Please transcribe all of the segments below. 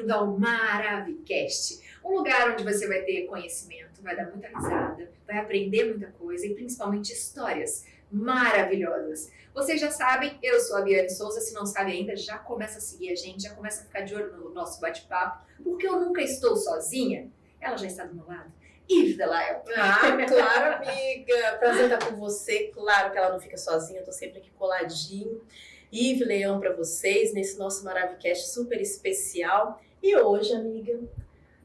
bem-vindo ao Maravicast, um lugar onde você vai ter conhecimento, vai dar muita risada, vai aprender muita coisa e principalmente histórias maravilhosas. Vocês já sabem, eu sou a Biane Souza, se não sabe ainda, já começa a seguir a gente, já começa a ficar de olho no nosso bate-papo, porque eu nunca estou sozinha. Ela já está do meu lado. Yves Delael. Claro, amiga. Prazer estar com você. Claro que ela não fica sozinha, eu tô sempre aqui coladinho. Yves Leão para vocês, nesse nosso Maravicast super especial. E hoje, amiga,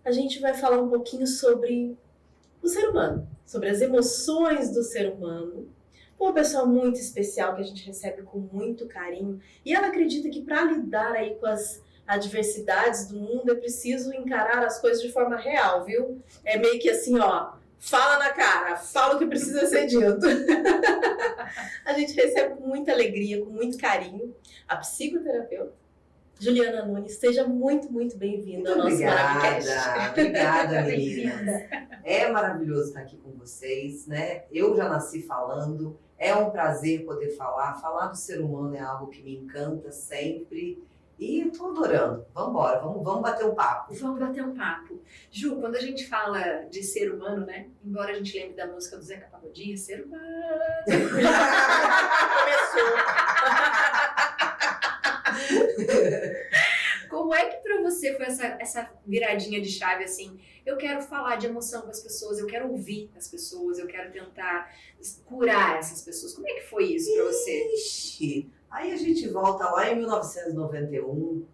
a gente vai falar um pouquinho sobre o ser humano, sobre as emoções do ser humano. Uma pessoa muito especial que a gente recebe com muito carinho. E ela acredita que para lidar aí com as adversidades do mundo é preciso encarar as coisas de forma real, viu? É meio que assim, ó, fala na cara, fala o que precisa ser dito. A gente recebe com muita alegria, com muito carinho, a psicoterapeuta Juliana Nunes. Seja muito, muito bem-vinda ao nosso Maravicast. Obrigada, meninas. É maravilhoso estar aqui com vocês, né? Eu já nasci falando, é um prazer poder falar. Falar do ser humano é algo que me encanta sempre. E eu tô adorando. Vamos embora, vamos bater um papo. Vamos bater um papo. Ju, quando a gente fala de ser humano, né? Embora a gente lembre da música do Zeca Pagodinho, ser humano. Começou. Como é que pra você foi essa viradinha de chave, assim? Eu quero falar de emoção com as pessoas, eu quero ouvir as pessoas, eu quero tentar curar essas pessoas. Como é que foi isso pra você? Ixi, aí a gente volta lá em 1991.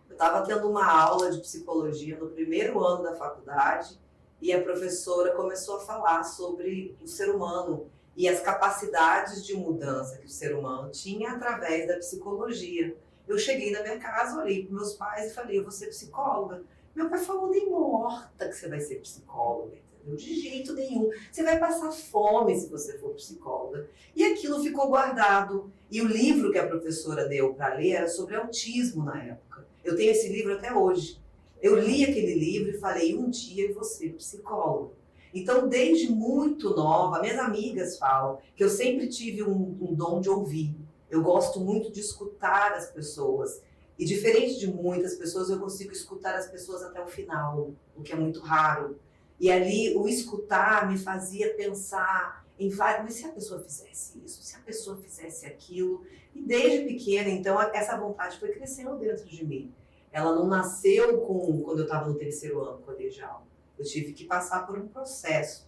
Eu estava tendo uma aula de psicologia no primeiro ano da faculdade e a professora começou a falar sobre o ser humano e as capacidades de mudança que o ser humano tinha através da psicologia. Eu cheguei na minha casa, olhei para meus pais e falei, eu vou ser psicóloga. Meu pai falou, nem morta que você vai ser psicóloga, entendeu? De jeito nenhum. Você vai passar fome se você for psicóloga. E aquilo ficou guardado. E o livro que a professora deu para ler era sobre autismo na época. Eu tenho esse livro até hoje. Eu li aquele livro e falei, um dia eu vou ser psicóloga. Então, desde muito nova, minhas amigas falam que eu sempre tive um dom de ouvir. Eu gosto muito de escutar as pessoas. E diferente de muitas pessoas, eu consigo escutar as pessoas até o final, o que é muito raro. E ali, o escutar me fazia pensar em vários... Mas se a pessoa fizesse isso? Se a pessoa fizesse aquilo? E desde pequena, então, essa vontade foi crescendo dentro de mim. Ela não nasceu quando eu estava no terceiro ano colegial. Eu tive que passar por um processo.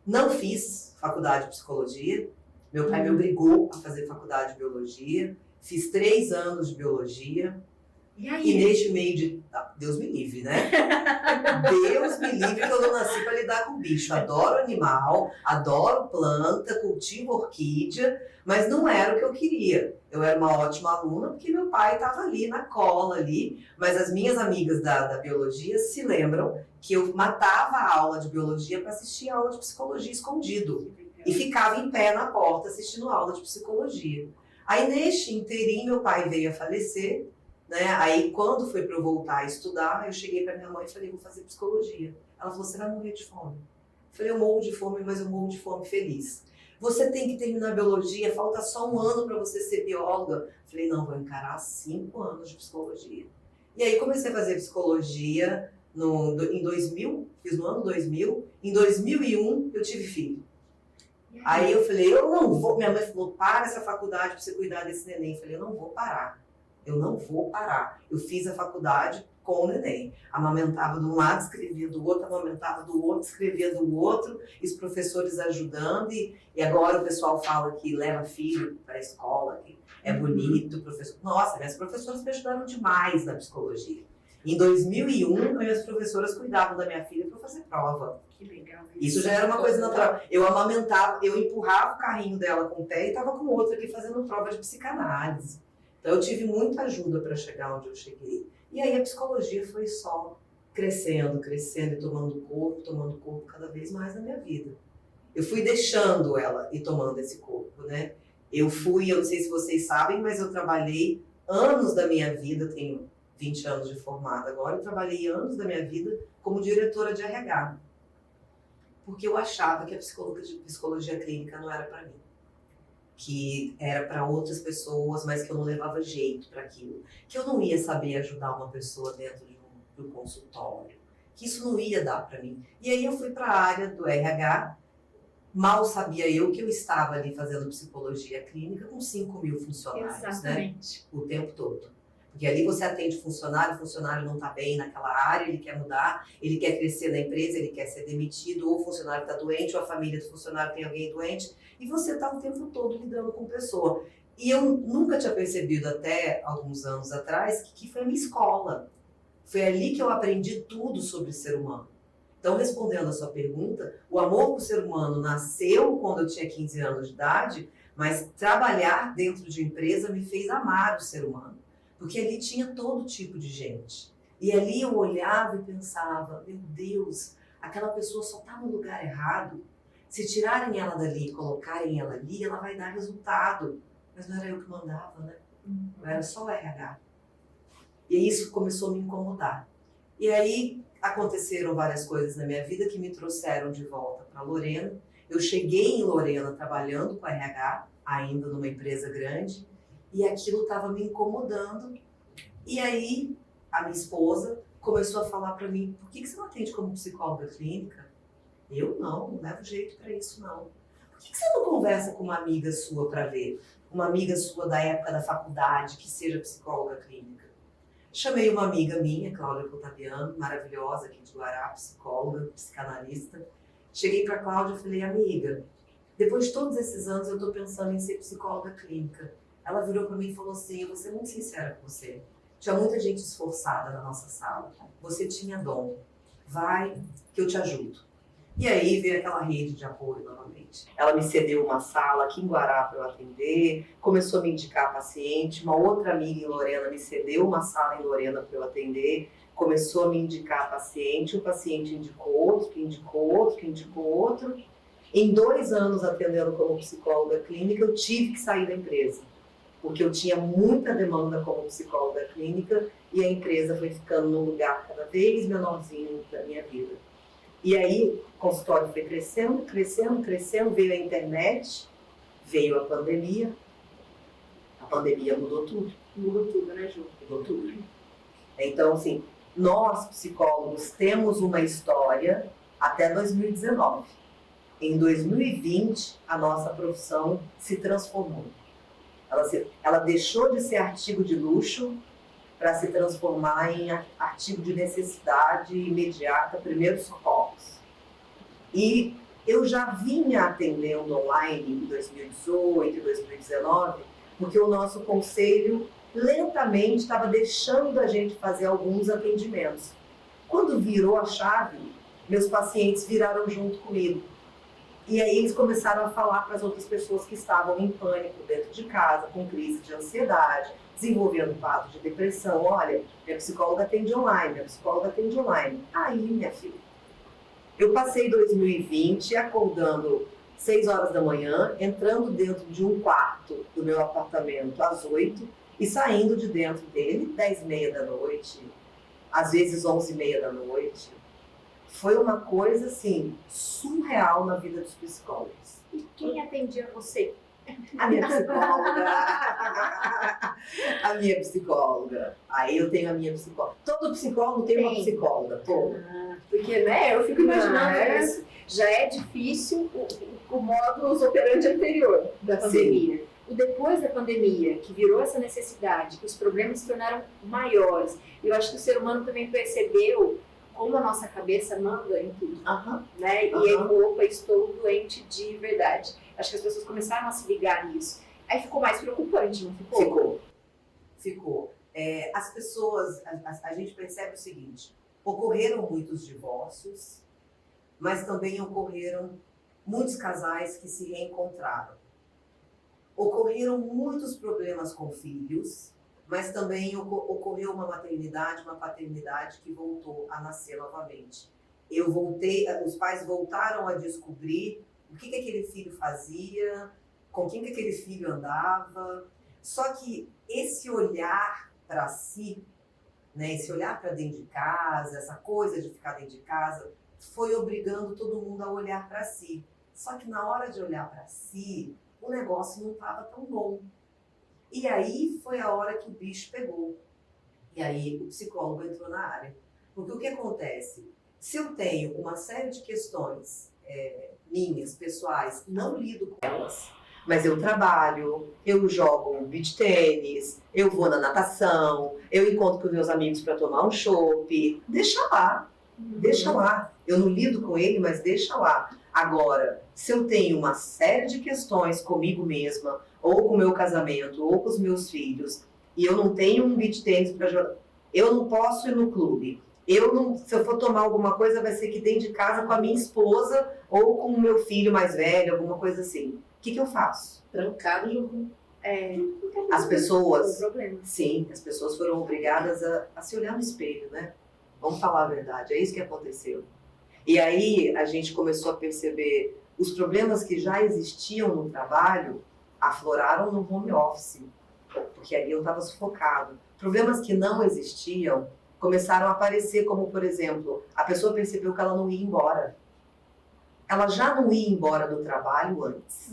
Não fiz faculdade de psicologia. Meu pai me obrigou a fazer faculdade de biologia. Fiz 3 anos de biologia. E neste meio de... Deus me livre, né? Deus me livre que eu não nasci para lidar com bicho. Adoro animal, adoro planta, cultivo orquídea, mas não era o que eu queria. Eu era uma ótima aluna porque meu pai estava ali na cola ali, mas as minhas amigas da biologia se lembram que eu matava a aula de biologia para assistir a aula de psicologia escondido. E ficava em pé na porta assistindo aula de psicologia. Aí neste inteirinho meu pai veio a falecer, né? Aí quando foi para eu voltar a estudar, eu cheguei para minha mãe e falei, vou fazer psicologia. Ela falou, você vai morrer de fome. Eu falei, eu morro de fome, mas eu morro de fome feliz. Você tem que terminar a biologia, falta só 1 ano para você ser bióloga. Eu falei, não, vou encarar 5 anos de psicologia. E aí comecei a fazer psicologia em 2000, fiz no ano 2000. Em 2001 eu tive filho. Aí eu falei, eu não vou. Minha mãe falou, para essa faculdade para você cuidar desse neném. Eu falei, eu não vou parar. Eu não vou parar. Eu fiz a faculdade com o neném. Amamentava de um lado, escrevia do outro, amamentava do outro, escrevia do outro, e os professores ajudando. E agora o pessoal fala que leva filho para a escola, que é bonito. Professor. Nossa, minhas professoras me ajudaram demais na psicologia. Em 2001, minhas professoras cuidavam da minha filha para fazer prova. Que legal. Isso já era uma coisa natural. Eu amamentava, eu empurrava o carrinho dela com o pé e estava com o outro aqui fazendo prova de psicanálise. Então eu tive muita ajuda para chegar onde eu cheguei. E aí a psicologia foi só crescendo e tomando corpo cada vez mais na minha vida. Eu fui deixando ela e tomando esse corpo, né? Eu não sei se vocês sabem, mas eu trabalhei anos da minha vida, tenho 20 anos de formada agora, eu trabalhei anos da minha vida como diretora de RH. Porque eu achava que a psicologia clínica não era para mim. Que era para outras pessoas, mas que eu não levava jeito para aquilo. Que eu não ia saber ajudar uma pessoa dentro para o consultório, que isso não ia dar para mim. E aí eu fui para a área do RH, mal sabia eu que eu estava ali fazendo psicologia clínica com 5.000 funcionários, Exatamente. né? O tempo todo. Porque ali você atende funcionário, o funcionário não está bem naquela área, ele quer mudar, ele quer crescer na empresa, ele quer ser demitido, ou o funcionário está doente, ou a família do funcionário tem alguém doente, e você está o tempo todo lidando com pessoa. E eu nunca tinha percebido até alguns anos atrás que foi a minha escola. Foi ali que eu aprendi tudo sobre ser humano. Então, respondendo a sua pergunta, o amor por ser humano nasceu quando eu tinha 15 anos de idade, mas trabalhar dentro de empresa me fez amar o ser humano. Porque ali tinha todo tipo de gente. E ali eu olhava e pensava, meu Deus, aquela pessoa só está no lugar errado. Se tirarem ela dali e colocarem ela ali, ela vai dar resultado. Mas não era eu que mandava, né? Eu era só o RH. E isso começou a me incomodar. E aí aconteceram várias coisas na minha vida que me trouxeram de volta para Lorena. Eu cheguei em Lorena trabalhando com RH, ainda numa empresa grande, e aquilo estava me incomodando. E aí a minha esposa começou a falar para mim, por que você não atende como psicóloga clínica? Eu não levo jeito para isso não. Por que você não conversa com uma amiga sua para ver? Uma amiga sua da época da faculdade que seja psicóloga clínica. Chamei uma amiga minha, Cláudia Potabiano, maravilhosa aqui de Guará, psicóloga, psicanalista. Cheguei para a Cláudia e falei, amiga, depois de todos esses anos eu estou pensando em ser psicóloga clínica. Ela virou para mim e falou assim, eu vou ser muito sincera com você. Tinha muita gente esforçada na nossa sala. Você tinha dom. Vai que eu te ajudo. E aí veio aquela rede de apoio novamente. Ela me cedeu uma sala aqui em Guará para eu atender, começou a me indicar paciente, uma outra amiga em Lorena me cedeu uma sala em Lorena para eu atender, começou a me indicar paciente, o paciente indicou outro, que indicou outro, que indicou outro. Em 2 anos atendendo como psicóloga clínica, eu tive que sair da empresa, porque eu tinha muita demanda como psicóloga clínica e a empresa foi ficando num lugar cada vez menorzinho da minha vida. E aí, o consultório foi crescendo, crescendo, crescendo, veio a internet, veio a pandemia mudou tudo. Mudou tudo, né, Ju? Mudou tudo. Então, assim, nós, psicólogos, temos uma história até 2019. Em 2020, a nossa profissão se transformou. Ela deixou de ser artigo de luxo para se transformar em artigo de necessidade imediata, primeiros socorros. E eu já vinha atendendo online em 2018 e 2019, porque o nosso conselho lentamente estava deixando a gente fazer alguns atendimentos. Quando virou a chave, meus pacientes viraram junto comigo. E aí eles começaram a falar para as outras pessoas que estavam em pânico dentro de casa, com crise de ansiedade, desenvolvendo quadro de depressão. Olha, minha psicóloga atende online, minha psicóloga atende online. Aí, minha filha, eu passei 2020 acordando 6 horas da manhã, entrando dentro de um quarto do meu apartamento às 8 e saindo de dentro dele 10h30 da noite, às vezes 11h30 da noite. Foi uma coisa, assim, surreal na vida dos psicólogos. E quem atendia você? A minha psicóloga. A minha psicóloga. Aí eu tenho a minha psicóloga. Todo psicólogo tem uma psicóloga, todo. Porque, né, eu fico imaginando É. isso. Já é difícil o modus operandi anterior da pandemia. O depois da pandemia, que virou essa necessidade, que os problemas se tornaram maiores. Eu acho que o ser humano também percebeu como a nossa cabeça manda em tudo, né? E aí, opa, estou doente de verdade. Acho que as pessoas começaram a se ligar nisso. Aí ficou mais preocupante, não ficou? Ficou. As pessoas, a gente percebe o seguinte, ocorreram muitos divórcios, mas também ocorreram muitos casais que se reencontraram. Ocorreram muitos problemas com filhos, mas também ocorreu uma maternidade, uma paternidade que voltou a nascer novamente. Os pais voltaram a descobrir o que aquele filho fazia, com quem que aquele filho andava. Só que esse olhar para si, né, esse olhar para dentro de casa, essa coisa de ficar dentro de casa, foi obrigando todo mundo a olhar para si. Só que na hora de olhar para si, o negócio não estava tão bom. E aí foi a hora que o bicho pegou. E aí o psicólogo entrou na área. Porque o que acontece? Se eu tenho uma série de questões minhas, pessoais, não lido com elas, mas eu trabalho, eu jogo beach tênis, eu vou na natação, eu encontro com os meus amigos para tomar um chopp, deixa lá, deixa lá. Eu não lido com ele, mas deixa lá. Agora, se eu tenho uma série de questões comigo mesma, ou com o meu casamento, ou com os meus filhos, e eu não tenho um beach tênis para jogar, eu não posso ir no clube. Se eu for tomar alguma coisa, vai ser aqui dentro de casa com a minha esposa ou com o meu filho mais velho, alguma coisa assim. O que eu faço? Trancado jogo. As pessoas, problema. sim, as pessoas foram obrigadas a se olhar no espelho, né? Vamos falar a verdade, é isso que aconteceu. E aí a gente começou a perceber os problemas que já existiam no trabalho afloraram no home office, porque ali eu estava sufocado. Problemas que não existiam começaram a aparecer, como, por exemplo, a pessoa percebeu que ela não ia embora. Ela já não ia embora do trabalho antes.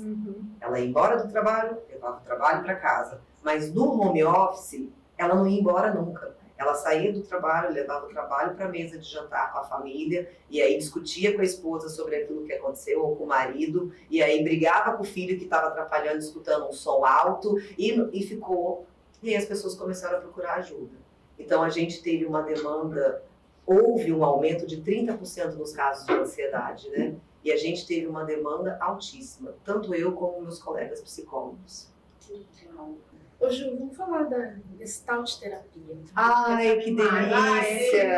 Ela ia embora do trabalho, levava o trabalho para casa. Mas no home office, ela não ia embora nunca. Ela saía do trabalho, levava o trabalho para a mesa de jantar com a família, e aí discutia com a esposa sobre aquilo que aconteceu, ou com o marido, e aí brigava com o filho que estava atrapalhando, escutando um som alto, e ficou. E aí as pessoas começaram a procurar ajuda. Então a gente teve uma demanda, houve um aumento de 30% nos casos de ansiedade, né? E a gente teve uma demanda altíssima, tanto eu como meus colegas psicólogos. Ô Ju, vamos falar da Gestalt terapia. Ai, que delícia!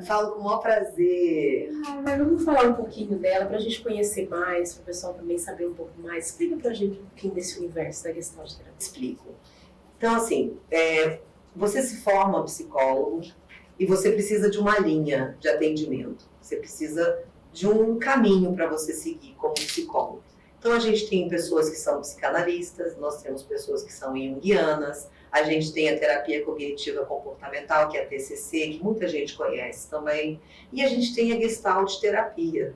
Falo com o maior prazer. Mas vamos falar um pouquinho dela para a gente conhecer mais, para o pessoal também saber um pouco mais. Explica pra gente um pouquinho desse universo da Gestalt terapia. Explico. Então, assim, você se forma psicólogo e você precisa de uma linha de atendimento. Você precisa de um caminho para você seguir como psicólogo. Então, a gente tem pessoas que são psicanalistas, nós temos pessoas que são junguianas, a gente tem a terapia cognitiva comportamental, que é a TCC, que muita gente conhece também, e a gente tem a Gestalt terapia,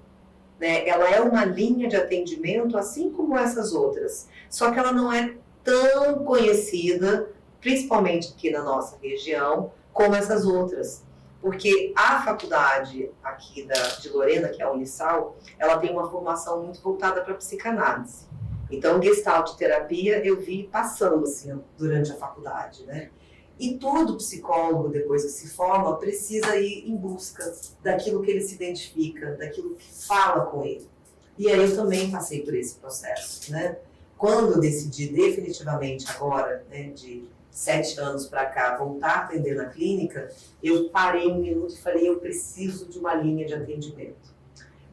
né? Ela é uma linha de atendimento, assim como essas outras, só que ela não é tão conhecida, principalmente aqui na nossa região, como essas outras. Porque a faculdade aqui de Lorena, que é a Unisal, ela tem uma formação muito voltada para a psicanálise. Então, Gestalt terapia eu vi passando assim, durante a faculdade, né? E todo psicólogo, depois que se forma, precisa ir em busca daquilo que ele se identifica, daquilo que fala com ele. E aí eu também passei por esse processo, né? Quando eu decidi definitivamente agora, né, de 7 anos para cá, voltar a atender na clínica, eu parei um minuto e falei, eu preciso de uma linha de atendimento.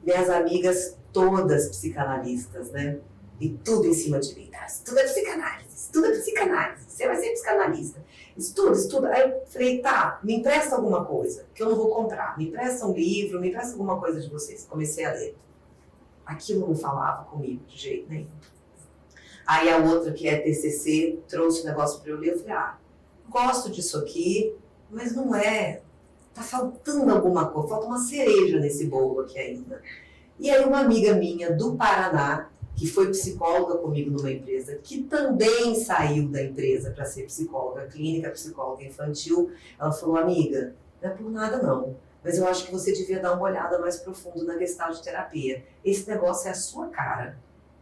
Minhas amigas todas psicanalistas, né? E tudo em cima de mim, tá? Estuda psicanálise, você vai ser psicanalista. Estuda. Aí eu falei, tá, me empresta alguma coisa, que eu não vou comprar. Me empresta um livro, me empresta alguma coisa de vocês. Comecei a ler. Aquilo não falava comigo de jeito nenhum. Aí a outra, que é TCC, trouxe o negócio para eu ler. Eu falei, gosto disso aqui, mas não é. Tá faltando alguma coisa, falta uma cereja nesse bolo aqui ainda. E aí uma amiga minha do Paraná, que foi psicóloga comigo numa empresa, que também saiu da empresa para ser psicóloga clínica, psicóloga infantil, ela falou, amiga, não é por nada não, mas eu acho que você devia dar uma olhada mais profundo na Gestalt terapia. Esse negócio é a sua cara.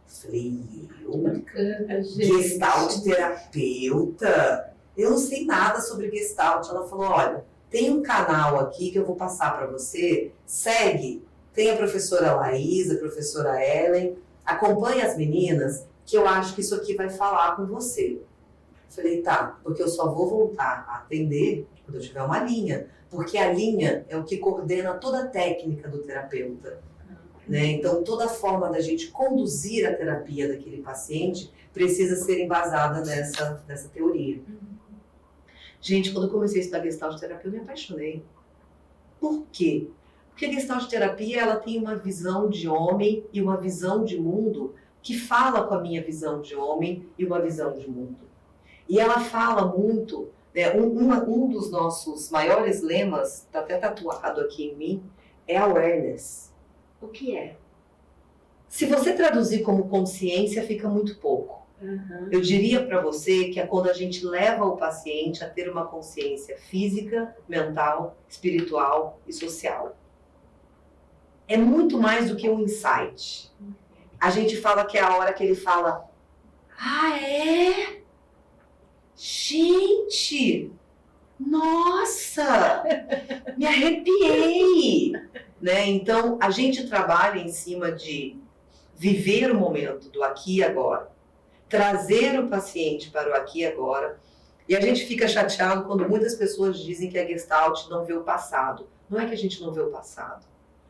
Falei, Bacana, gente. Gestalt terapeuta? Eu não sei nada sobre Gestalt. Ela falou, olha, tem um canal aqui que eu vou passar para você, segue. Tem a professora Laís, a professora Ellen, acompanha as meninas, que eu acho que isso aqui vai falar com você. Falei, tá, porque eu só vou voltar a atender quando eu tiver uma linha, porque a linha é o que coordena toda a técnica do terapeuta. Né? Então, toda a forma da gente conduzir a terapia daquele paciente precisa ser embasada nessa teoria. Gente, quando eu comecei a estudar Gestalt terapia, eu me apaixonei. Por quê? Porque a Gestalt terapia ela tem uma visão de homem e uma visão de mundo que fala com a minha visão de homem e uma visão de mundo. E ela fala muito, né, um dos nossos maiores lemas, está até tatuado aqui em mim, é awareness. O que é? Se você traduzir como consciência, fica muito pouco. Eu diria para você que é quando a gente leva o paciente a ter uma consciência física, mental, espiritual e social. É muito mais do que um insight. A gente fala que é a hora que ele fala: ah, é? Gente, nossa, me arrepiei, né? Então, a gente trabalha em cima de viver o momento do aqui e agora, trazer o paciente para o aqui e agora, e a gente fica chateado quando muitas pessoas dizem que a Gestalt não vê o passado. Não é que a gente não vê o passado,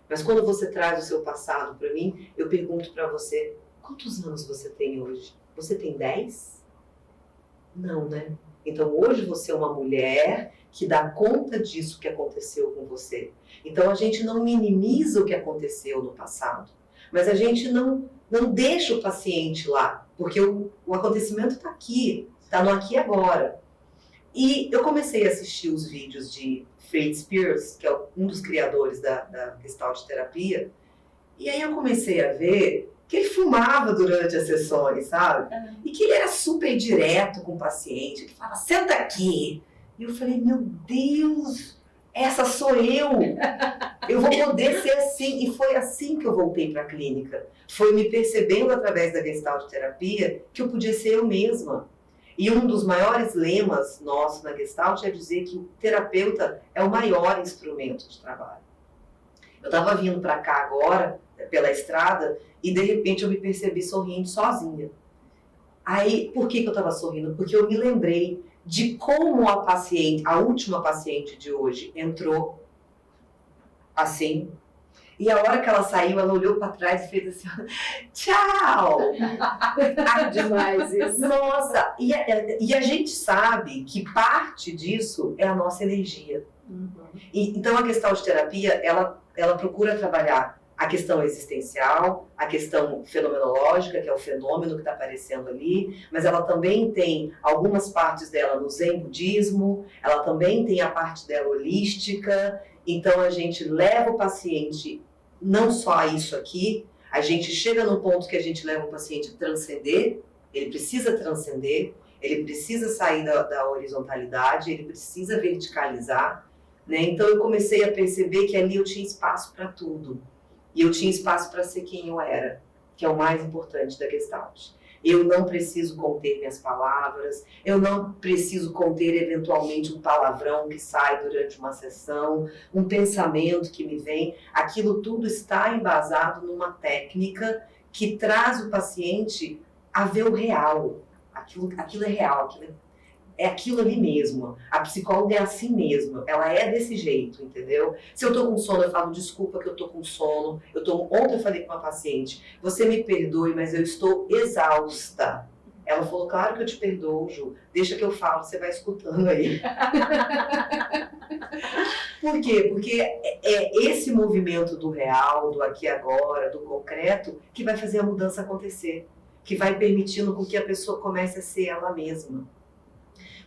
mas quando você traz o seu passado para mim, eu pergunto para você: quantos anos você tem hoje? Você tem 10? Não, né? Então hoje você é uma mulher que dá conta disso que aconteceu com você. Então a gente não minimiza o que aconteceu no passado, mas a gente não deixa o paciente lá, porque o acontecimento está aqui, está no aqui e agora. E eu comecei a assistir os vídeos de Fritz Perls, que é um dos criadores da Gestalt terapia, e aí eu comecei a ver que ele fumava durante as sessões, sabe? E que ele era super direto com o paciente, que falava: senta aqui. E eu falei: meu Deus, essa sou eu. Eu vou poder ser assim. E foi assim que eu voltei para a clínica. Foi me percebendo através da Gestalt terapia que eu podia ser eu mesma. E um dos maiores lemas nossos na Gestalt é dizer que o terapeuta é o maior instrumento de trabalho. Eu estava vindo para cá agora, pela estrada, e de repente eu me percebi sorrindo sozinha. Aí, por que eu estava sorrindo? Porque eu me lembrei de como a paciente, a última paciente de hoje, entrou assim. E a hora que ela saiu, ela olhou para trás e fez assim: tchau! Demais isso. Nossa! E a gente sabe que parte disso é a nossa energia. Então a Gestalt terapia, ela procura trabalhar a questão existencial, a questão fenomenológica, que é o fenômeno que está aparecendo ali, mas ela também tem algumas partes dela no Zen budismo, ela também tem a parte dela holística. Então a gente leva o paciente não só a isso aqui, a gente chega no ponto que a gente leva o paciente a transcender, ele precisa transcender, ele precisa sair da horizontalidade, ele precisa verticalizar, né? Então eu comecei a perceber que ali eu tinha espaço para tudo. E eu tinha espaço para ser quem eu era, que é o mais importante da Gestalt. Eu não preciso conter minhas palavras, eu não preciso conter eventualmente um palavrão que sai durante uma sessão, um pensamento que me vem. Aquilo tudo está embasado numa técnica que traz o paciente a ver o real. Aquilo é real, é aquilo ali mesmo. A psicóloga é assim mesmo, ela é desse jeito, entendeu? Se eu tô com sono, eu falo: desculpa que eu tô com sono. Ontem eu falei com uma paciente: você me perdoe, mas eu estou exausta. Ela falou: claro que eu te perdoo, Ju. Deixa que eu falo, você vai escutando aí. Por quê? Porque é esse movimento do real, do aqui e agora, do concreto, que vai fazer a mudança acontecer, que vai permitindo com que a pessoa comece a ser ela mesma.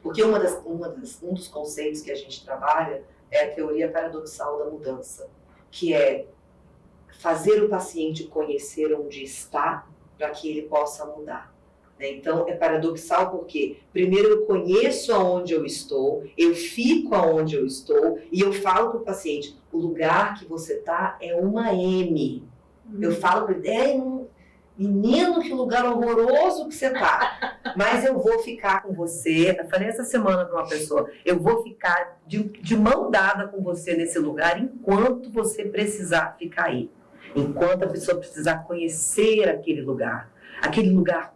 Porque um dos conceitos que a gente trabalha é a teoria paradoxal da mudança, que é fazer o paciente conhecer onde está para que ele possa mudar. Então, é paradoxal porque, primeiro, eu conheço aonde eu estou, eu fico aonde eu estou e eu falo para o paciente: o lugar que você está é uma M. Eu falo para ele: menino, que lugar horroroso que você tá. Mas eu vou ficar com você. Eu falei essa semana para uma pessoa: eu vou ficar de mão dada com você nesse lugar enquanto você precisar ficar aí. Enquanto a pessoa precisar conhecer aquele lugar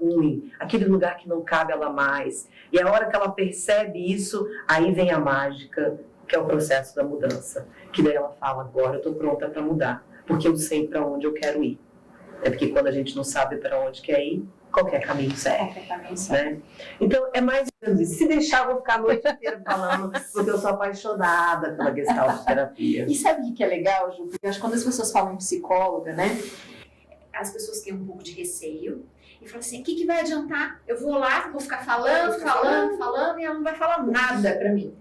ruim, aquele lugar que não cabe ela mais. E a hora que ela percebe isso, aí vem a mágica, que é o processo da mudança. Que daí ela fala: agora eu estou pronta para mudar, porque eu sei para onde eu quero ir. É porque quando a gente não sabe para onde quer ir, qualquer caminho serve. Né? Então, é mais ou menos isso. Se deixar, eu vou ficar a noite inteira falando, porque eu sou apaixonada pela Gestalt terapia. E sabe o que é legal, Ju? Porque eu acho que quando as pessoas falam em psicóloga, né? As pessoas têm um pouco de receio. e fala assim, o que vai adiantar? Eu vou lá, vou ficar falando, e ela não vai falar nada pra mim.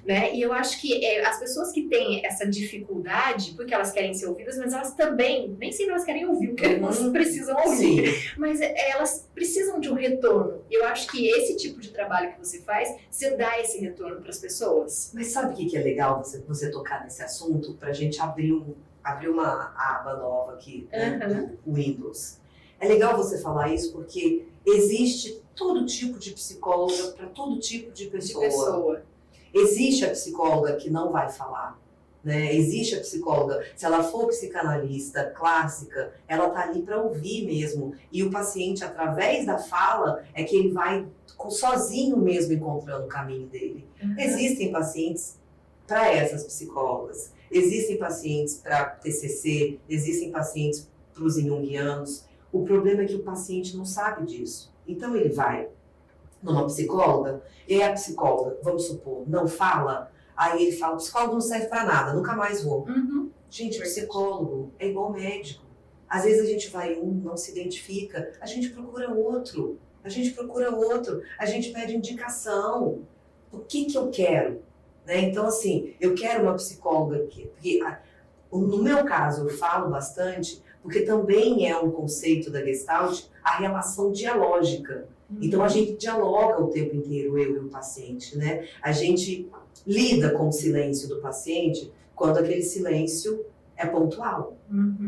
Né? E eu acho que as pessoas que têm essa dificuldade, porque elas querem ser ouvidas, mas elas também, nem sempre elas querem ouvir o que elas precisam ouvir. Sim. Mas elas precisam de um retorno. E eu acho que esse tipo de trabalho que você faz, você dá esse retorno para as pessoas. Mas sabe o que é legal você tocar nesse assunto? Pra gente abrir uma aba nova aqui, né, do Windows. É legal você falar isso porque existe todo tipo de psicóloga para todo tipo de pessoa. Existe a psicóloga que não vai falar, né? Existe a psicóloga, se ela for psicanalista clássica, ela tá ali para ouvir mesmo. E o paciente, através da fala, é que ele vai sozinho mesmo encontrando o caminho dele. Existem pacientes para essas psicólogas, existem pacientes para TCC, existem pacientes para os junguianos. O problema é que o paciente não sabe disso. Então ele vai numa psicóloga, e a psicóloga, vamos supor, não fala, aí ele fala, psicólogo não serve para nada, nunca mais vou. Gente, psicólogo é igual médico. Às vezes a gente vai não se identifica, a gente procura outro, a gente pede indicação. O que eu quero? Né? Então, assim, eu quero uma psicóloga porque no meu caso, eu falo bastante, porque também é um conceito da Gestalt, a relação dialógica. Então, a gente dialoga o tempo inteiro, eu e o paciente, né? A gente lida com o silêncio do paciente quando aquele silêncio é pontual.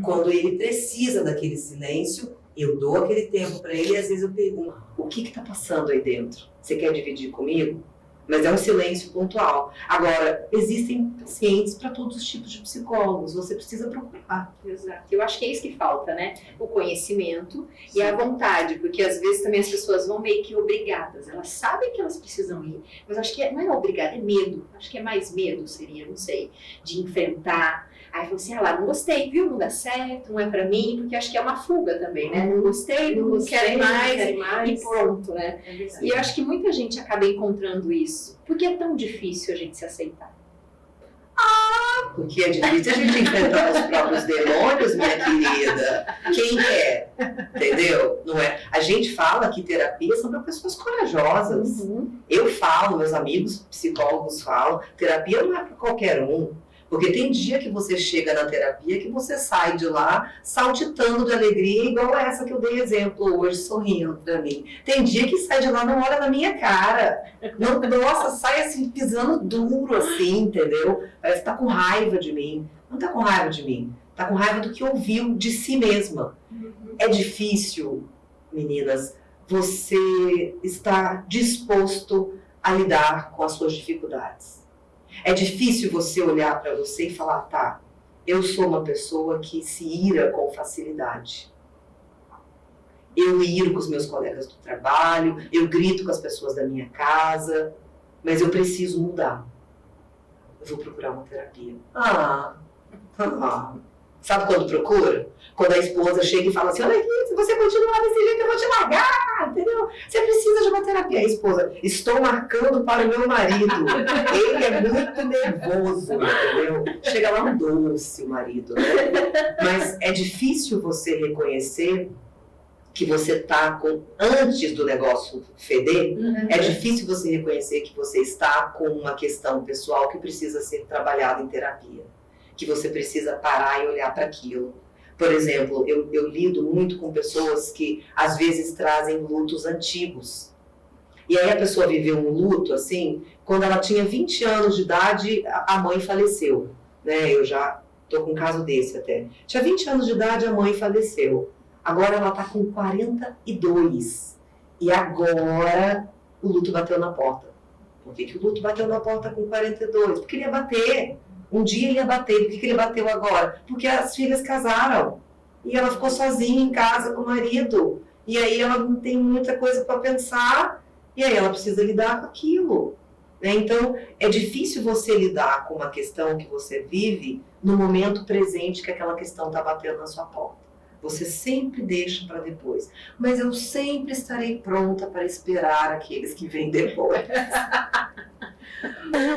Quando ele precisa daquele silêncio, eu dou aquele tempo para ele e às vezes eu pergunto, o que está passando aí dentro? Você quer dividir comigo? Mas é um silêncio pontual. Agora, existem pacientes para todos os tipos de psicólogos, você precisa procurar. Exato. Eu acho que é isso que falta, né? O conhecimento e a vontade, porque às vezes também as pessoas vão meio que obrigadas. Elas sabem que elas precisam ir, mas acho que não é obrigada, é medo. Acho que é mais medo, seria, não sei, de enfrentar. Aí falou assim, lá, não gostei, viu? Não dá certo, não é pra mim, porque acho que é uma fuga também, né? Não gostei, não quero mais, e pronto, né? E eu acho que muita gente acaba encontrando isso. Por que é tão difícil a gente se aceitar? Porque é difícil a gente enfrentar os próprios demônios, minha querida. Quem quer? Entendeu? Não é? A gente fala que terapia são para pessoas corajosas. Eu falo, meus amigos psicólogos falam, terapia não é para qualquer um. Porque tem dia que você chega na terapia que você sai de lá saltitando de alegria, igual essa que eu dei exemplo hoje, sorrindo pra mim. Tem dia que sai de lá, não olha na minha cara. Nossa, sai assim, pisando duro assim, entendeu? Parece que tá com raiva de mim. Não tá com raiva de mim. Tá com raiva do que ouviu de si mesma. É difícil, meninas, você estar disposto a lidar com as suas dificuldades. É difícil você olhar para você e falar, tá, eu sou uma pessoa que se ira com facilidade. Eu iro com os meus colegas do trabalho, eu grito com as pessoas da minha casa, mas eu preciso mudar. Eu vou procurar uma terapia. Sabe quando procura? Quando a esposa chega e fala assim, olha aqui, se você continuar desse jeito eu vou te largar, entendeu? Você precisa de uma terapia. A esposa, estou marcando para o meu marido. Ele é muito nervoso, entendeu? Chega lá um doce o marido, né? Mas é difícil você reconhecer que você está com, antes do negócio feder, é difícil você reconhecer que você está com uma questão pessoal que precisa ser trabalhada em terapia. Que você precisa parar e olhar para aquilo. Por exemplo, eu lido muito com pessoas que às vezes trazem lutos antigos. E aí a pessoa viveu um luto, assim, quando ela tinha 20 anos de idade, a mãe faleceu. Né? Eu já estou com um caso desse até. Tinha 20 anos de idade, a mãe faleceu. Agora ela está com 42. E agora o luto bateu na porta. Por que o luto bateu na porta com 42? Porque ele ia bater. Um dia ele ia bater. Por que ele bateu agora? Porque as filhas casaram. E ela ficou sozinha em casa com o marido. E aí ela não tem muita coisa para pensar. E aí ela precisa lidar com aquilo. Né? Então, é difícil você lidar com uma questão que você vive no momento presente que aquela questão está batendo na sua porta. Você sempre deixa para depois. Mas eu sempre estarei pronta para esperar aqueles que vêm depois.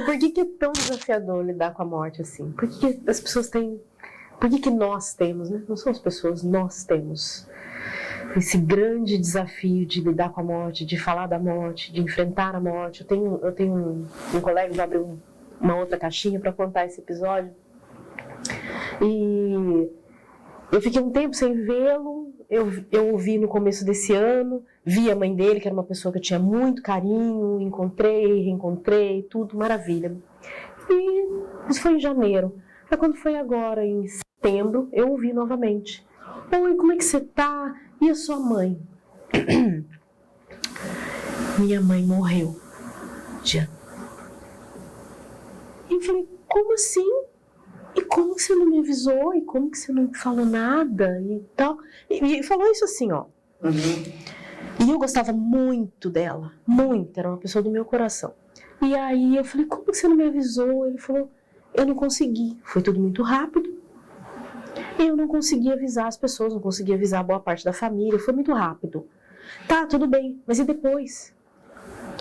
Por que é tão desafiador lidar com a morte assim? Por que as pessoas têm... Por que nós temos, né? Não são as pessoas, nós temos esse grande desafio de lidar com a morte, de falar da morte, de enfrentar a morte. Eu tenho um colega que vai abrir uma outra caixinha para contar esse episódio. E eu fiquei um tempo sem vê-lo. Eu o vi no começo desse ano, vi a mãe dele, que era uma pessoa que eu tinha muito carinho, encontrei, reencontrei, tudo, maravilha. E isso foi em janeiro. Aí quando foi agora, em setembro, eu o vi novamente. Oi, como é que você tá? E a sua mãe? Minha mãe morreu. Já. E eu falei, como assim? E como que você não me avisou? E como que você não falou nada? E tal. E falou isso assim, ó. E eu gostava muito dela. Muito. Era uma pessoa do meu coração. E aí eu falei, como que você não me avisou? Ele falou, eu não consegui. Foi tudo muito rápido. Eu não consegui avisar as pessoas, não consegui avisar a boa parte da família. Foi muito rápido. Tá, tudo bem. Mas e depois?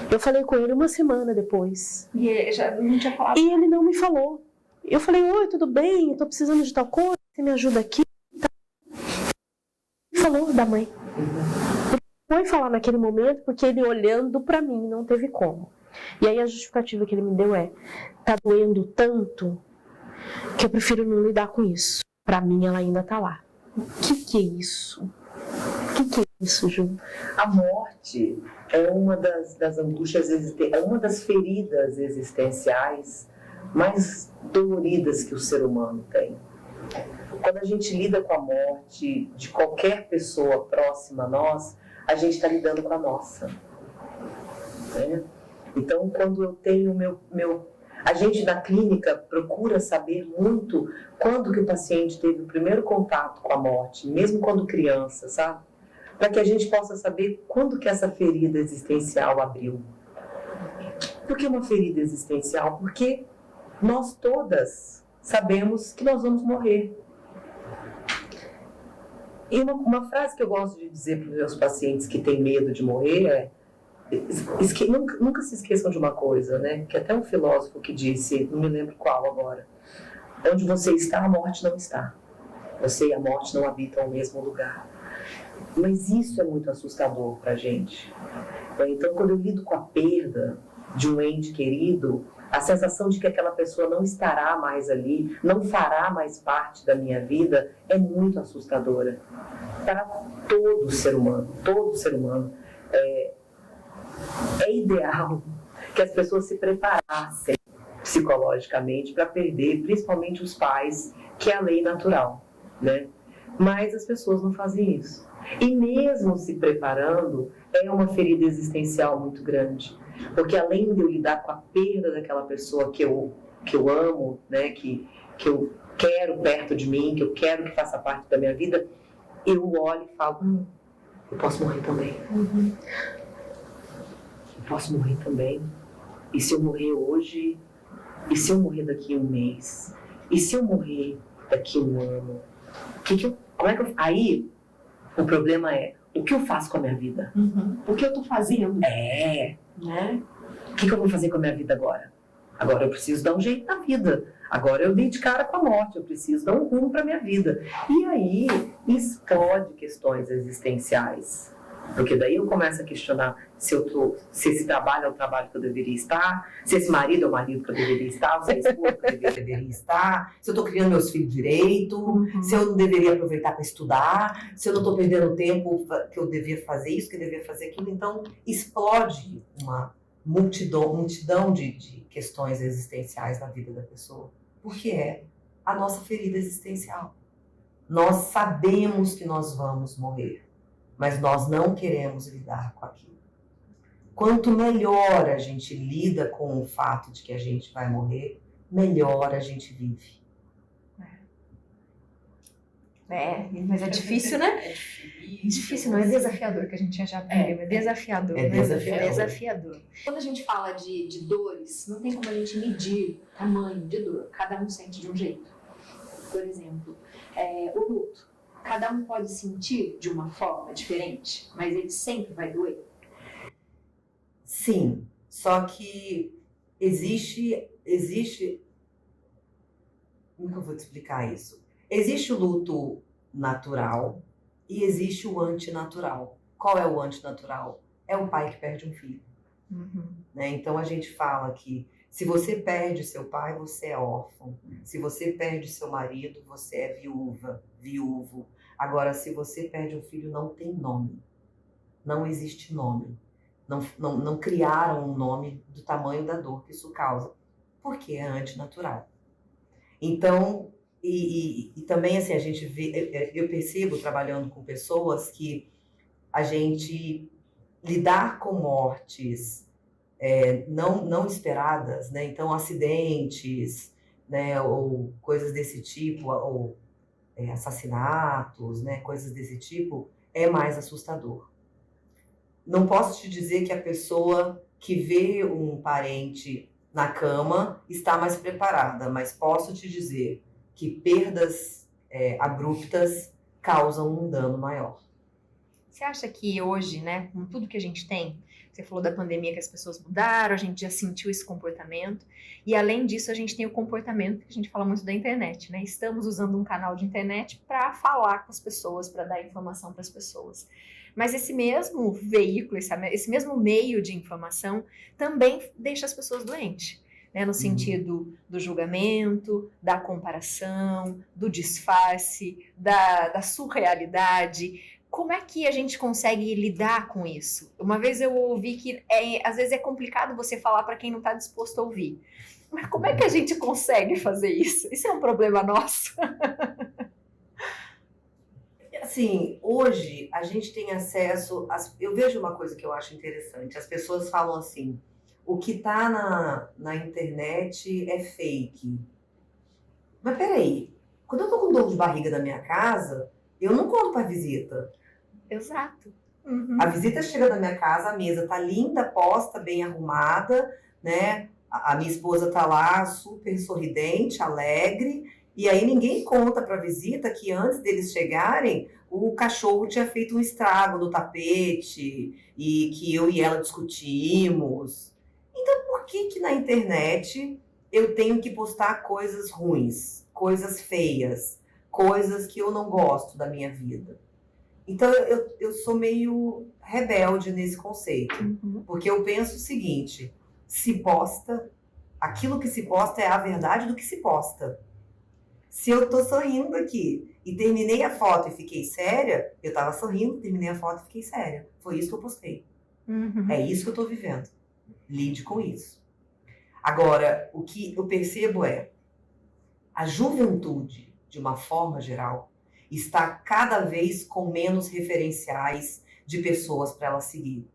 Eu falei com ele uma semana depois. E ele já não tinha falado. E ele não me falou. Eu falei, oi, tudo bem? Eu tô precisando de tal coisa, você me ajuda aqui? Ele falou da mãe. Ele foi falar naquele momento porque ele olhando pra mim não teve como. E aí a justificativa que ele me deu é, tá doendo tanto que eu prefiro não lidar com isso. Pra mim ela ainda tá lá. O que é isso? O que é isso, Ju? A morte é uma das angústias, é uma das feridas existenciais mais doloridas que o ser humano tem. Quando a gente lida com a morte de qualquer pessoa próxima a nós, a gente está lidando com a nossa. Né? Então, quando eu tenho a gente na clínica procura saber muito quando que o paciente teve o primeiro contato com a morte, mesmo quando criança, sabe? Para que a gente possa saber quando que essa ferida existencial abriu. Por que uma ferida existencial? Porque nós todas sabemos que nós vamos morrer. E uma frase que eu gosto de dizer para os meus pacientes que têm medo de morrer é nunca se esqueçam de uma coisa, né? Que até um filósofo que disse, não me lembro qual agora, onde você está, a morte não está. Você e a morte não habitam o mesmo lugar. Mas isso é muito assustador para a gente. Então, quando eu lido com a perda de um ente querido, a sensação de que aquela pessoa não estará mais ali, não fará mais parte da minha vida, é muito assustadora. Para todo ser humano, é ideal que as pessoas se preparassem psicologicamente para perder, principalmente os pais, que é a lei natural, né? Mas as pessoas não fazem isso. E mesmo se preparando, é uma ferida existencial muito grande. Porque além de eu lidar com a perda daquela pessoa que eu amo, né, que eu quero perto de mim, que eu quero que faça parte da minha vida, eu olho e falo, eu posso morrer também. Eu posso morrer também. E se eu morrer hoje? E se eu morrer daqui a um mês? E se eu morrer daqui a um ano? Aí, o problema é, o que eu faço com a minha vida? O que eu tô fazendo? Né? O que eu vou fazer com a minha vida agora? Agora eu preciso dar um jeito na vida. Agora eu dei de cara com a morte, eu preciso dar um rumo para a minha vida. E aí explode questões existenciais. Porque daí eu começo a questionar se esse trabalho é o trabalho que eu deveria estar, se esse marido é o marido que eu deveria estar, se é a esposa que eu deveria estar, se eu estou criando meus filhos direito, se eu não deveria aproveitar para estudar, se eu não estou perdendo tempo que eu devia fazer isso, que eu devia fazer aquilo. Então explode uma multidão de questões existenciais na vida da pessoa, porque é a nossa ferida existencial. Nós sabemos que nós vamos morrer, mas nós não queremos lidar com aquilo. Quanto melhor a gente lida com o fato de que a gente vai morrer, melhor a gente vive. Mas é difícil, né? Difícil, não é desafiador, que a gente já aprendeu. É desafiador. É desafiador. É desafiador. Quando a gente fala de dores, não tem como a gente medir o tamanho de dor. Cada um sente de um jeito. Por exemplo, o luto. Cada um pode sentir de uma forma diferente, mas ele sempre vai doer. Sim, só que existe... Como que eu vou te explicar isso? Existe o luto natural, e existe o antinatural. Qual é o antinatural? É um pai que perde um filho. Né? Então a gente fala que se você perde seu pai, você é órfão. Se você perde seu marido, você é viúva, viúvo. Agora, se você perde um filho, não tem nome. Não existe nome. Não criaram um nome do tamanho da dor que isso causa. Porque é antinatural. Então, e também assim, a gente vê, eu percebo trabalhando com pessoas que a gente lidar com mortes não esperadas, né? Então acidentes, né? Ou coisas desse tipo, ou assassinatos, né? Coisas desse tipo, é mais assustador. Não posso te dizer que a pessoa que vê um parente na cama está mais preparada, mas posso te dizer que perdas abruptas causam um dano maior. Você acha que hoje, né, com tudo que a gente tem, você falou da pandemia que as pessoas mudaram, a gente já sentiu esse comportamento, e além disso a gente tem o comportamento que a gente fala muito da internet, né? Estamos usando um canal de internet para falar com as pessoas, para dar informação para as pessoas. Mas esse mesmo veículo, esse mesmo meio de informação também deixa as pessoas doentes, né? No sentido do julgamento, da comparação, do disfarce, da surrealidade. Como é que a gente consegue lidar com isso? Uma vez eu ouvi que às vezes é complicado você falar para quem não está disposto a ouvir. Mas como é que a gente consegue fazer isso? Isso é um problema nosso? Assim, hoje a gente tem acesso... Eu vejo uma coisa que eu acho interessante. As pessoas falam assim, o que está na internet é fake. Mas peraí, quando eu tô com dor de barriga na minha casa, eu não conto para visita. Exato. A visita chega na minha casa, a mesa tá linda, posta, bem arrumada, né? A minha esposa tá lá super sorridente, alegre, e aí ninguém conta para visita que antes deles chegarem, o cachorro tinha feito um estrago no tapete e que eu e ela discutimos. Então, por que na internet eu tenho que postar coisas ruins, coisas feias, coisas que eu não gosto da minha vida? Então, eu sou meio rebelde nesse conceito, porque eu penso o seguinte, aquilo que se posta é a verdade do que se posta. Se eu tô sorrindo aqui e terminei a foto e fiquei séria, eu tava sorrindo, terminei a foto e fiquei séria. Foi isso que eu postei. É isso que eu tô vivendo. Lide com isso. Agora, o que eu percebo a juventude, de uma forma geral, está cada vez com menos referenciais de pessoas para ela seguir.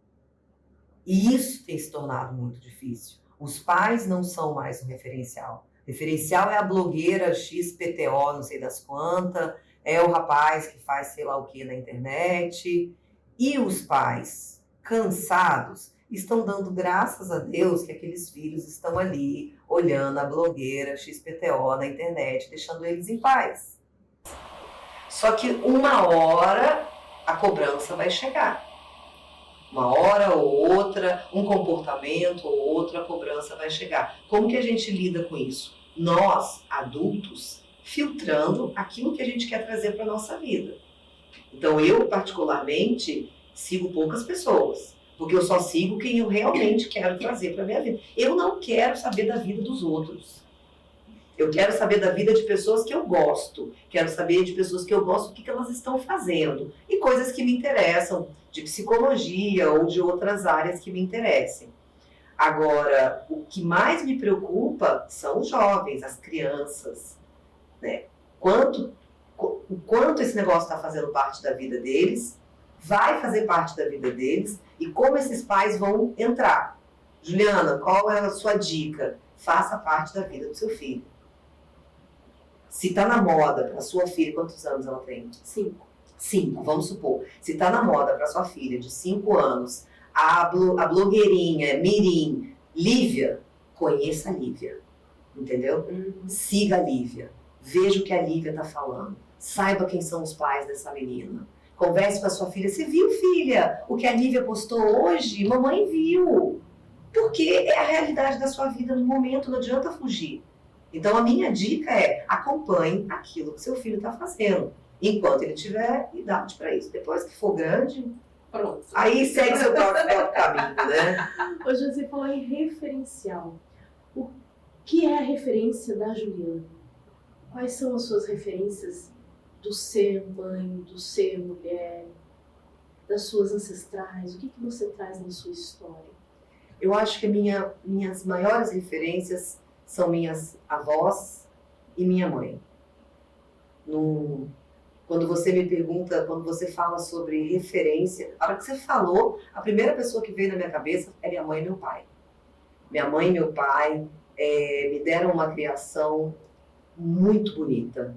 E isso tem se tornado muito difícil. Os pais não são mais um referencial. Referencial é a blogueira XPTO, não sei das quantas, é o rapaz que faz sei lá o que na internet. E os pais, cansados, estão dando graças a Deus que aqueles filhos estão ali, olhando a blogueira XPTO na internet, deixando eles em paz. Só que uma hora a cobrança vai chegar. Uma hora ou outra, um comportamento ou outro, a cobrança vai chegar. Como que a gente lida com isso? Nós, adultos, filtrando aquilo que a gente quer trazer para a nossa vida. Então eu, particularmente, sigo poucas pessoas, porque eu só sigo quem eu realmente quero trazer para a minha vida. Eu não quero saber da vida dos outros. Eu quero saber da vida de pessoas que eu gosto. Quero saber de pessoas que eu gosto, o que elas estão fazendo. E coisas que me interessam, de psicologia ou de outras áreas que me interessem. Agora, o que mais me preocupa são os jovens, as crianças. Né? O quanto esse negócio está fazendo parte da vida deles, vai fazer parte da vida deles, e como esses pais vão entrar. Juliana, qual é a sua dica? Faça parte da vida do seu filho. Se está na moda para sua filha, quantos anos ela tem? 5, vamos supor. Se está na moda para sua filha de 5 anos, a blogueirinha, Mirim, Lívia, conheça a Lívia, entendeu? Siga a Lívia, veja o que a Lívia está falando, saiba quem são os pais dessa menina, converse com a sua filha. Você viu, filha, o que a Lívia postou hoje? Mamãe viu. Porque é a realidade da sua vida no momento, não adianta fugir. Então a minha dica é, acompanhe aquilo que seu filho está fazendo. enquanto ele tiver idade para isso. Depois que for grande, Pronto. aí segue seu próprio caminho, né? Ô, José, falou em referencial. O que é a referência da Juliana? Quais são as suas referências do ser mãe, do ser mulher, das suas ancestrais? O que você traz na sua história? Eu acho que minhas maiores referências são minhas avós e minha mãe. Quando você me pergunta, quando você fala sobre referência, a hora que você falou, a primeira pessoa que veio na minha cabeça é minha mãe e meu pai. Minha mãe e meu pai me deram uma criação muito bonita.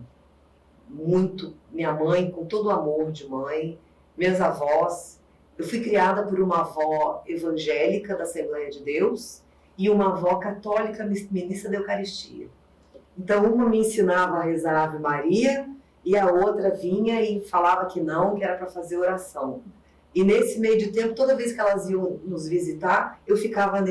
Minha mãe com todo o amor de mãe, meus avós. Eu fui criada por uma avó evangélica da Assembleia de Deus e uma avó católica ministra da Eucaristia. Então, uma me ensinava a rezar a Ave Maria e a outra vinha e falava que não, que era para fazer oração. E nesse meio de tempo, toda vez que elas iam nos visitar, eu ficava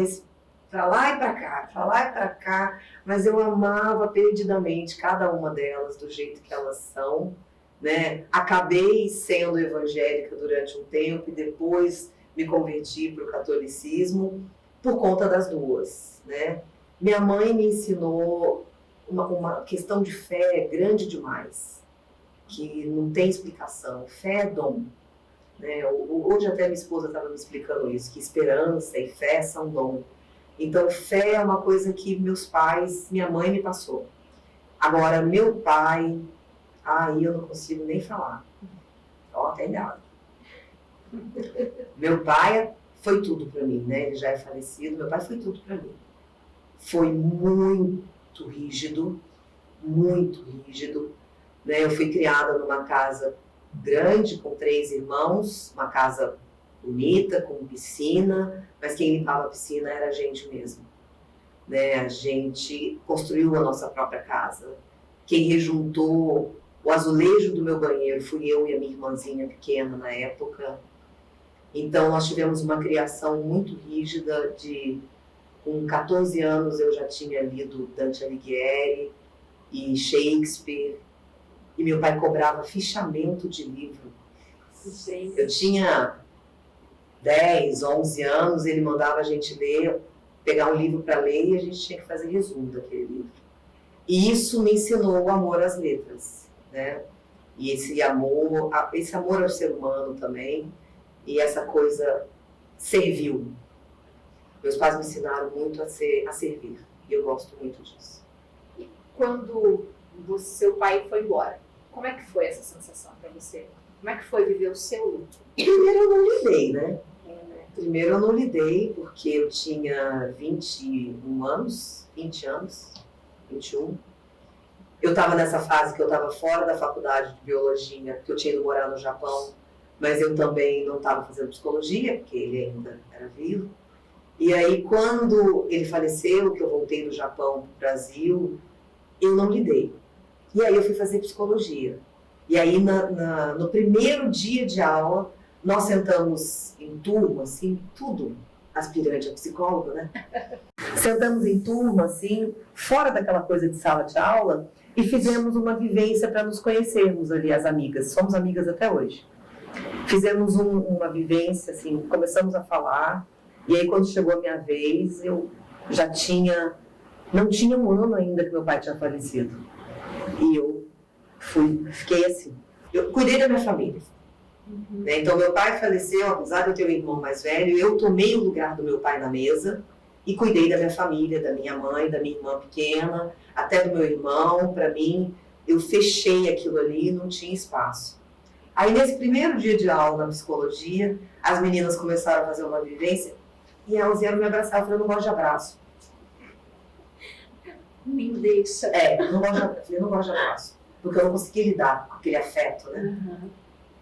para lá e para cá, mas eu amava perdidamente cada uma delas do jeito que elas são, né? Acabei sendo evangélica durante um tempo e depois me converti para o catolicismo por conta das duas, né? Minha mãe me ensinou uma questão de fé grande demais, que não tem explicação. Fé é dom, né? Hoje até minha esposa estava me explicando isso, que esperança e fé são dom. Então, fé é uma coisa que minha mãe me passou. Agora, meu pai, aí eu não consigo nem falar. Ó, até nada. Meu pai foi tudo para mim, né? Ele já é falecido, meu pai foi tudo para mim. Foi muito rígido, né? Eu fui criada numa casa grande, com 3 irmãos, uma casa bonita, com piscina, mas quem limpava a piscina era a gente mesmo, né? A gente construiu a nossa própria casa. Quem rejuntou o azulejo do meu banheiro fui eu e a minha irmãzinha pequena na época. Então nós tivemos uma criação muito rígida. Com 14 anos eu já tinha lido Dante Alighieri e Shakespeare, e meu pai cobrava fichamento de livro. Gente. Eu tinha 10, 11 anos, ele mandava a gente ler, pegar um livro para ler e a gente tinha que fazer resumo daquele livro. E isso me ensinou o amor às letras, né? E esse amor ao ser humano também, e essa coisa servil. Meus pais me ensinaram muito a servir, e eu gosto muito disso. E quando seu pai foi embora, como é que foi essa sensação para você? Como é que foi viver o seu luto? Primeiro eu não lidei, né? Primeiro eu não lidei porque eu tinha 21 anos, 21. Eu estava nessa fase que eu estava fora da faculdade de biologia, porque eu tinha ido morar no Japão, mas eu também não estava fazendo psicologia, porque ele ainda era vivo. E aí, quando ele faleceu, que eu voltei do Japão para o Brasil, eu não lidei. E aí eu fui fazer psicologia. E aí, no primeiro dia de aula, nós sentamos em turma, assim, tudo aspirante a psicólogo, né? Sentamos em turma, assim, fora daquela coisa de sala de aula, e fizemos uma vivência para nos conhecermos ali, as amigas. Somos amigas até hoje. Fizemos uma vivência, assim, começamos a falar, e aí quando chegou a minha vez, eu já não tinha um ano ainda que meu pai tinha falecido. E eu fiquei assim, eu cuidei da minha família. Né? Então meu pai faleceu, apesar de eu ter um irmão mais velho, eu tomei o lugar do meu pai na mesa e cuidei da minha família, da minha mãe, da minha irmã pequena, até do meu irmão. Para mim, eu fechei aquilo ali e não tinha espaço. Aí nesse primeiro dia de aula na psicologia, as meninas começaram a fazer uma vivência e elas vieram me abraçar. Eu falei, eu não gosto de abraço. Me deixa. Eu não gosto de abraço, porque eu não consegui lidar com aquele afeto, né?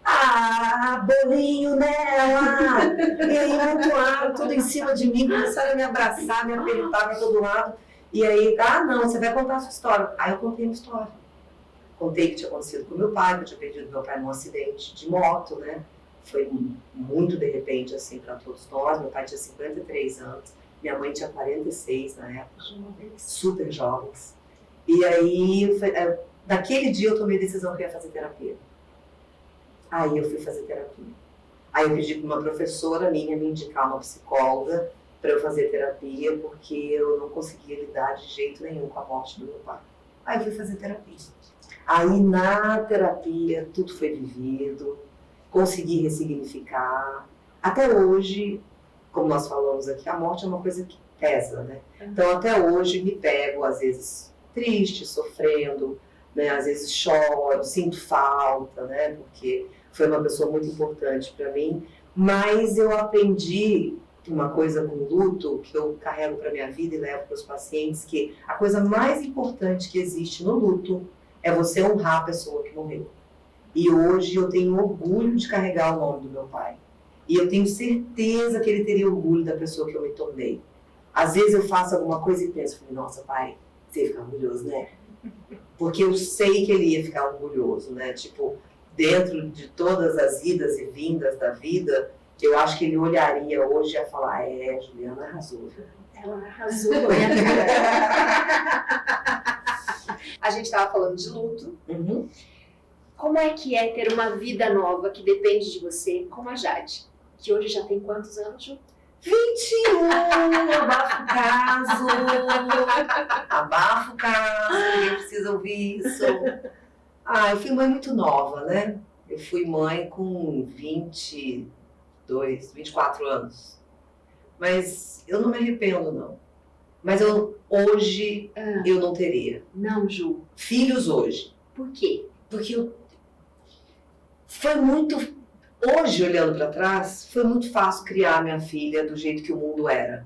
Ah, bolinho nela! E aí, muito alto, tudo em cima de mim, começaram a me abraçar, me apertar para todo lado. E aí, não, você vai contar a sua história. Aí eu contei minha história. Contei que tinha acontecido com meu pai, que eu tinha perdido meu pai num acidente de moto, né? Foi muito de repente, assim, para todos nós. Meu pai tinha 53 anos, minha mãe tinha 46 na época, super jovens. E aí, naquele dia eu tomei a decisão que eu ia fazer terapia. Aí eu fui fazer terapia. Aí eu pedi para uma professora minha me indicar uma psicóloga para eu fazer terapia, porque eu não conseguia lidar de jeito nenhum com a morte do meu pai. Aí eu fui fazer terapia. Aí na terapia tudo foi vivido, consegui ressignificar. Até hoje, como nós falamos aqui, a morte é uma coisa que pesa, né? Então até hoje me pego, às vezes, triste, sofrendo, né? Às vezes choro, sinto falta, né? Porque foi uma pessoa muito importante para mim. Mas eu aprendi uma coisa com luto, que eu carrego para minha vida e levo para os pacientes, que a coisa mais importante que existe no luto é você honrar a pessoa que morreu. E hoje eu tenho orgulho de carregar o nome do meu pai. E eu tenho certeza que ele teria orgulho da pessoa que eu me tornei. Às vezes eu faço alguma coisa e penso, nossa, pai, você ia ficar orgulhoso, né? Porque eu sei que ele ia ficar orgulhoso, né? Tipo, dentro de todas as idas e vindas da vida, eu acho que ele olharia hoje e ia falar, Juliana arrasou. Ela arrasou, né? A gente estava falando de luto. Uhum. Como é que é ter uma vida nova que depende de você, como a Jade? Que hoje já tem quantos anos, Ju? 21! Abafa o caso! Abafa o caso, ninguém precisa ouvir isso. Eu fui mãe muito nova, né? Eu fui mãe com 24 anos. Mas eu não me arrependo, não. Mas hoje eu não teria. Não, Ju. Filhos hoje. Por quê? Porque foi muito... Hoje, olhando para trás, foi muito fácil criar minha filha do jeito que o mundo era.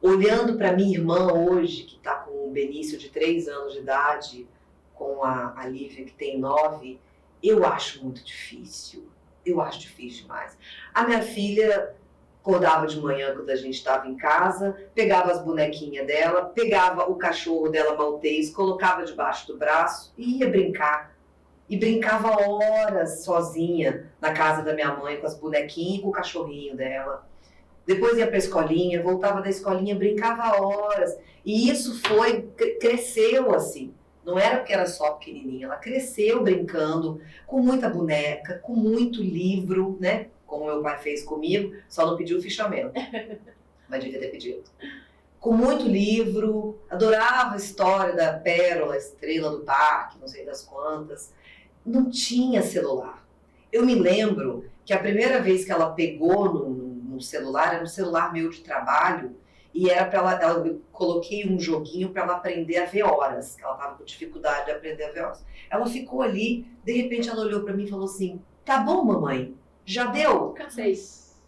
Olhando para minha irmã hoje, que está com o Benício de 3 anos de idade, com a Lívia que tem 9, eu acho muito difícil. Eu acho difícil demais. A minha filha acordava de manhã quando a gente estava em casa, pegava as bonequinhas dela, pegava o cachorro dela maltês, colocava debaixo do braço e ia brincar. E brincava horas sozinha na casa da minha mãe com as bonequinhas e com o cachorrinho dela. Depois ia para a escolinha, voltava da escolinha, brincava horas. E isso cresceu assim. Não era porque era só pequenininha, ela cresceu brincando, com muita boneca, com muito livro, né? Como meu pai fez comigo, só não pediu o fichamento. Mas devia ter pedido. Com muito livro, adorava a história da Pérola, Estrela do Parque, não sei das quantas. Não tinha celular. Eu me lembro que a primeira vez que ela pegou no celular, era um celular meu de trabalho, e era para ela, eu coloquei um joguinho para ela aprender a ver horas, que ela estava com dificuldade de aprender a ver horas. Ela ficou ali, de repente ela olhou para mim e falou assim, tá bom, mamãe, já deu? Cansei.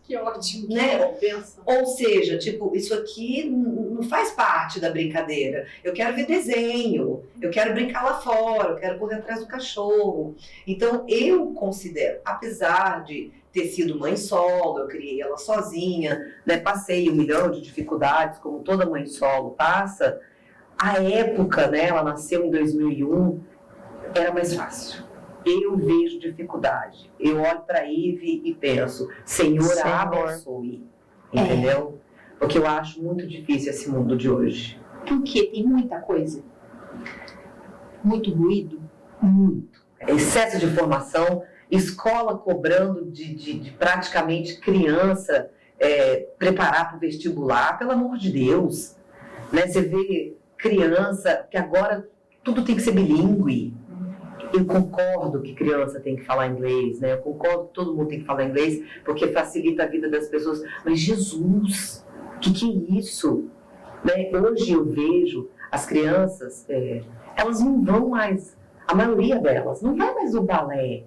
Que ótimo. Né? Pensa. Ou seja, tipo, isso aqui não faz parte da brincadeira. Eu quero ver desenho, eu quero brincar lá fora, eu quero correr atrás do cachorro. Então, eu considero, apesar de ter sido mãe solo, eu criei ela sozinha, né? Passei 1 milhão de dificuldades, como toda mãe solo passa, a época, né? Ela nasceu em 2001, era mais fácil. Eu vejo dificuldade. Eu olho para a Ive e penso, Senhor, abençoe. Entendeu? Porque eu acho muito difícil esse mundo de hoje. Porque tem muita coisa. Muito ruído. Muito. Excesso de informação, escola cobrando de praticamente criança preparar para o vestibular, pelo amor de Deus. Né? Você vê criança que agora tudo tem que ser bilíngue. Eu concordo que criança tem que falar inglês, né? Eu concordo que todo mundo tem que falar inglês, porque facilita a vida das pessoas. Mas Jesus, o que é isso? Né? Hoje eu vejo as crianças, elas não vão mais, a maioria delas, não vai mais no balé,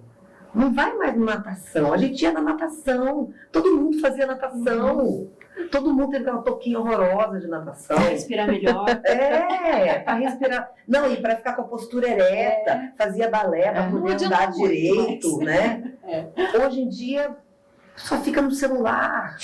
não vai mais na natação. A gente ia na natação, todo mundo fazia natação. Todo mundo teve aquela touquinha horrorosa de natação. Para respirar melhor. Para respirar. Não, e para ficar com a postura ereta. Fazia balé para poder andar direito, né? Hoje em dia, só fica no celular.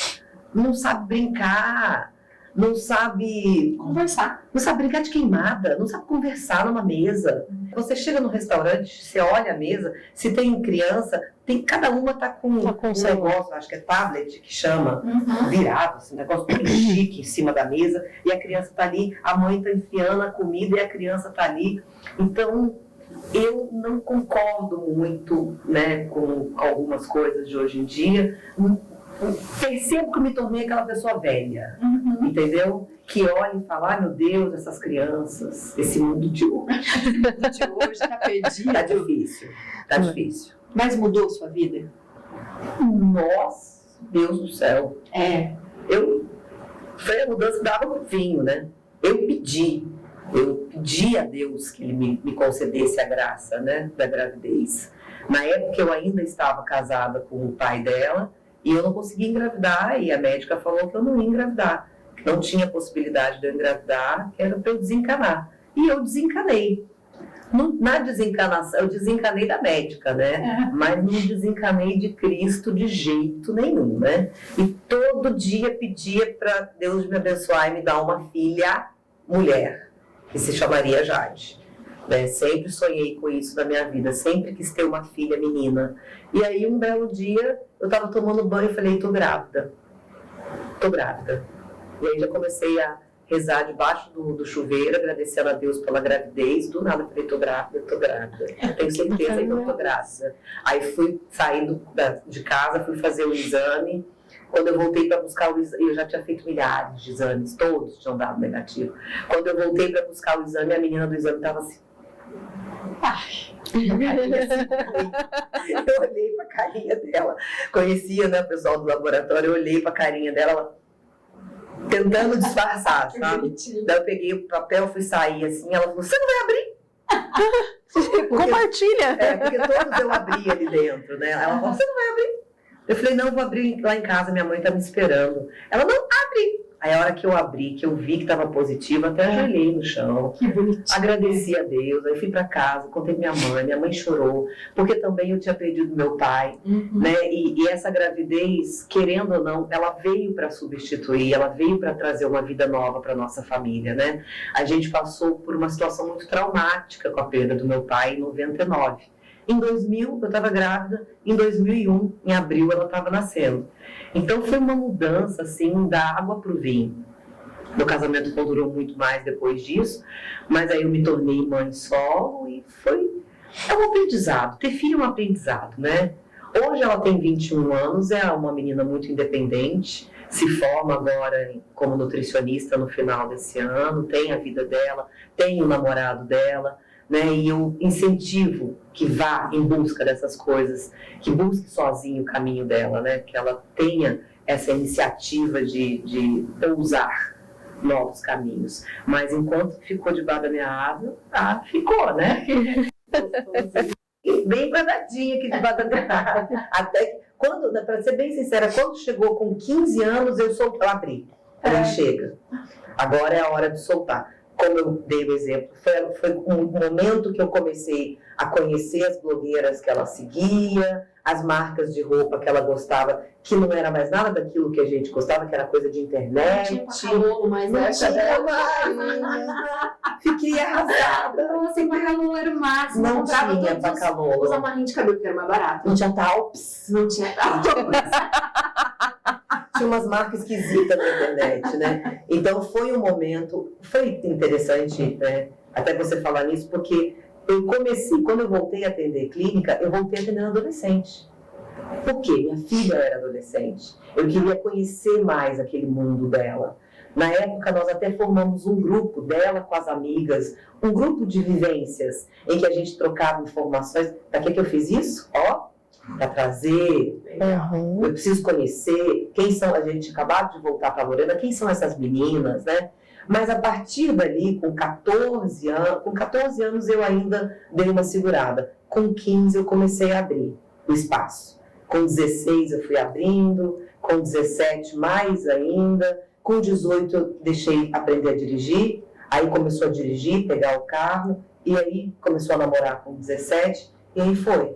Não sabe brincar. Não sabe conversar. Não sabe brincar de queimada. Não sabe conversar numa mesa. Você chega no restaurante, você olha a mesa, se tem criança, cada uma tá com um negócio, acho que é tablet que chama, virado, assim, um negócio muito chique em cima da mesa, e a criança tá ali, a mãe tá enfiando a comida e a criança tá ali. Então, Eu não concordo muito, né, com algumas coisas de hoje em dia. Percebo que eu me tornei aquela pessoa velha, entendeu? Que olha e fala, meu Deus, essas crianças, esse mundo de hoje. De hoje tá perdido. Tá difícil, tá difícil. Mas mudou sua vida? Nossa, Deus do céu. É. Foi a mudança da água pro vinho, né? Eu pedi a Deus que Ele me concedesse a graça, né, da gravidez. Na época eu ainda estava casada com o pai dela e eu não conseguia engravidar e a médica falou que eu não ia engravidar, que não tinha possibilidade de eu engravidar, que era para eu desencanar. E eu desencanei. Na desencanação, eu desencanei da médica, né? Mas não desencanei de Cristo de jeito nenhum, né? E todo dia pedia para Deus me abençoar e me dar uma filha mulher, que se chamaria Jade. Né? Sempre sonhei com isso na minha vida, sempre quis ter uma filha menina. E aí um belo dia, eu estava tomando banho e falei, tô grávida. E aí já comecei a rezar debaixo do chuveiro, agradecendo a Deus pela gravidez. Do nada eu falei, tô grávida. Tenho certeza que eu tô grávida. Aí fui saindo de casa, fui fazer o exame. Quando eu voltei para buscar o exame, eu já tinha feito milhares de exames, todos tinham dado negativo. Quando eu voltei para buscar o exame, a menina do exame estava assim. Eu olhei para a carinha dela, conhecia, né, o pessoal do laboratório, eu olhei para a carinha dela, ela tentando disfarçar, sabe? Daí eu peguei o papel, fui sair assim, ela falou, você não vai abrir? Compartilha! Porque todos eu abri ali dentro, né? Ela falou, você não vai abrir? Eu falei, não, eu vou abrir lá em casa, minha mãe tá me esperando. Ela, não, abre! Aí a hora que eu abri, que eu vi que estava positivo, até ajoelhei no chão. Que bonitinho. Agradeci a Deus, aí fui para casa, contei minha mãe chorou, porque também eu tinha perdido meu pai, né? E essa gravidez, querendo ou não, ela veio para substituir, ela veio para trazer uma vida nova para nossa família, né? A gente passou por uma situação muito traumática com a perda do meu pai em 99. Em 2000, eu estava grávida, em 2001, em abril, ela estava nascendo. Então, foi uma mudança, assim, da água para o vinho. Meu casamento não durou muito mais depois disso, mas aí eu me tornei mãe solo e é um aprendizado. Ter filho é um aprendizado, né? Hoje ela tem 21 anos, é uma menina muito independente, se forma agora como nutricionista no final desse ano, tem a vida dela, tem o namorado dela, né? E eu incentivo que vá em busca dessas coisas, que busque sozinho o caminho dela, né? Que ela tenha essa iniciativa de ousar novos caminhos. Mas enquanto ficou debaixo da minha asa, ficou, né? Bem guardadinha aqui debaixo da minha asa. Até que, para ser bem sincera, quando chegou com 15 anos, eu abri. Falei, chega. Agora é a hora de soltar. Como eu dei o exemplo, foi um momento que eu comecei a conhecer as blogueiras que ela seguia, as marcas de roupa que ela gostava, que não era mais nada daquilo que a gente gostava, que era coisa de internet. Não tinha Pacalolo mais Não essa tinha mais. Fiquei arrasada. Nossa, Pacalolo era o máximo. Não comprava tinha todos Pacalolo. os amarrinhos de cabelo, que era mais barato. Não tinha Talps. Não tinha Tinha umas marcas esquisitas na internet, né? Então foi um momento, foi interessante, né? Até você falar nisso, porque eu comecei, quando eu voltei a atender clínica, eu voltei atendendo adolescente. Por quê? Minha filha era adolescente. Eu queria conhecer mais aquele mundo dela. Na época, nós até formamos um grupo dela com as amigas, um grupo de vivências, em que a gente trocava informações. Para que eu fiz isso? Para trazer, eu preciso conhecer quem são, a gente acabou de voltar para a Lorena, quem são essas meninas, né? Mas a partir dali, com 14 anos eu ainda dei uma segurada. Com 15 eu comecei a abrir o espaço. Com 16 eu fui abrindo, com 17 mais ainda, com 18 eu deixei aprender a dirigir, aí começou a dirigir, pegar o carro, e aí começou a namorar com 17, e aí foi.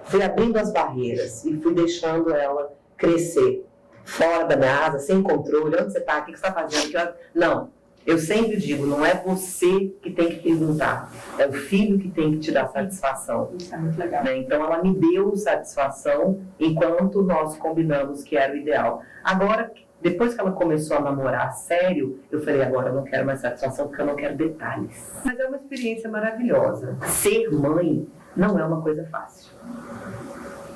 Fui abrindo as barreiras e fui deixando ela crescer fora da minha asa, sem controle. Onde você está? O que você está fazendo? Não, eu sempre digo, não é você que tem que perguntar, é o filho que tem que te dar satisfação. Isso é muito legal. Né? Então ela me deu satisfação enquanto nós combinamos que era o ideal. Agora, Depois que ela começou a namorar a sério, eu falei, agora eu não quero mais satisfação porque eu não quero detalhes. Mas é uma experiência maravilhosa. Ser mãe não é uma coisa fácil.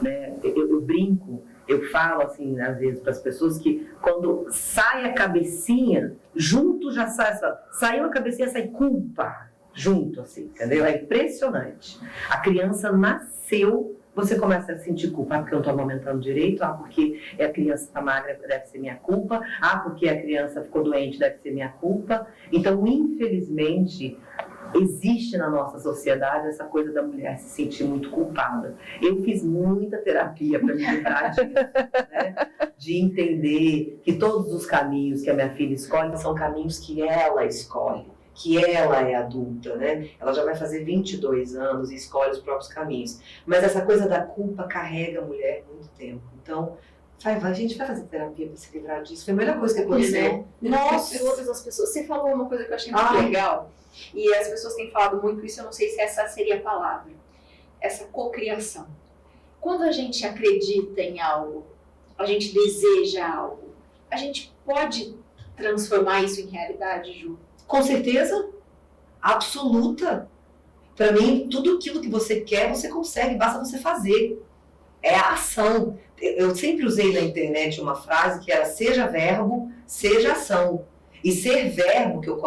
Né? Eu brinco, eu falo assim, às vezes, para as pessoas que quando sai a cabecinha, junto já saiu a cabecinha, sai culpa junto, assim, entendeu? É impressionante. A criança nasceu, você começa a sentir culpa, porque eu não estou amamentando direito, porque a criança está magra, deve ser minha culpa, porque a criança ficou doente, deve ser minha culpa. Então, infelizmente, existe na nossa sociedade essa coisa da mulher se sentir muito culpada. Eu fiz muita terapia para me livrar disso, né? De entender que todos os caminhos que a minha filha escolhe são caminhos que ela escolhe, que ela é adulta, né? Ela já vai fazer 22 anos e escolhe os próprios caminhos. Mas essa coisa da culpa carrega a mulher muito tempo. Então, a gente vai fazer terapia para se livrar disso. Foi a melhor coisa que aconteceu. Nossa! As pessoas. Você falou uma coisa que eu achei muito legal. E as pessoas têm falado muito isso, eu não sei se essa seria a palavra. Essa cocriação. Quando a gente acredita em algo, a gente deseja algo, a gente pode transformar isso em realidade, Ju? Com certeza, absoluta. Para mim, tudo aquilo que você quer, você consegue, basta você fazer. É a ação. Eu sempre usei na internet uma frase que era seja verbo, seja ação. E ser verbo, que eu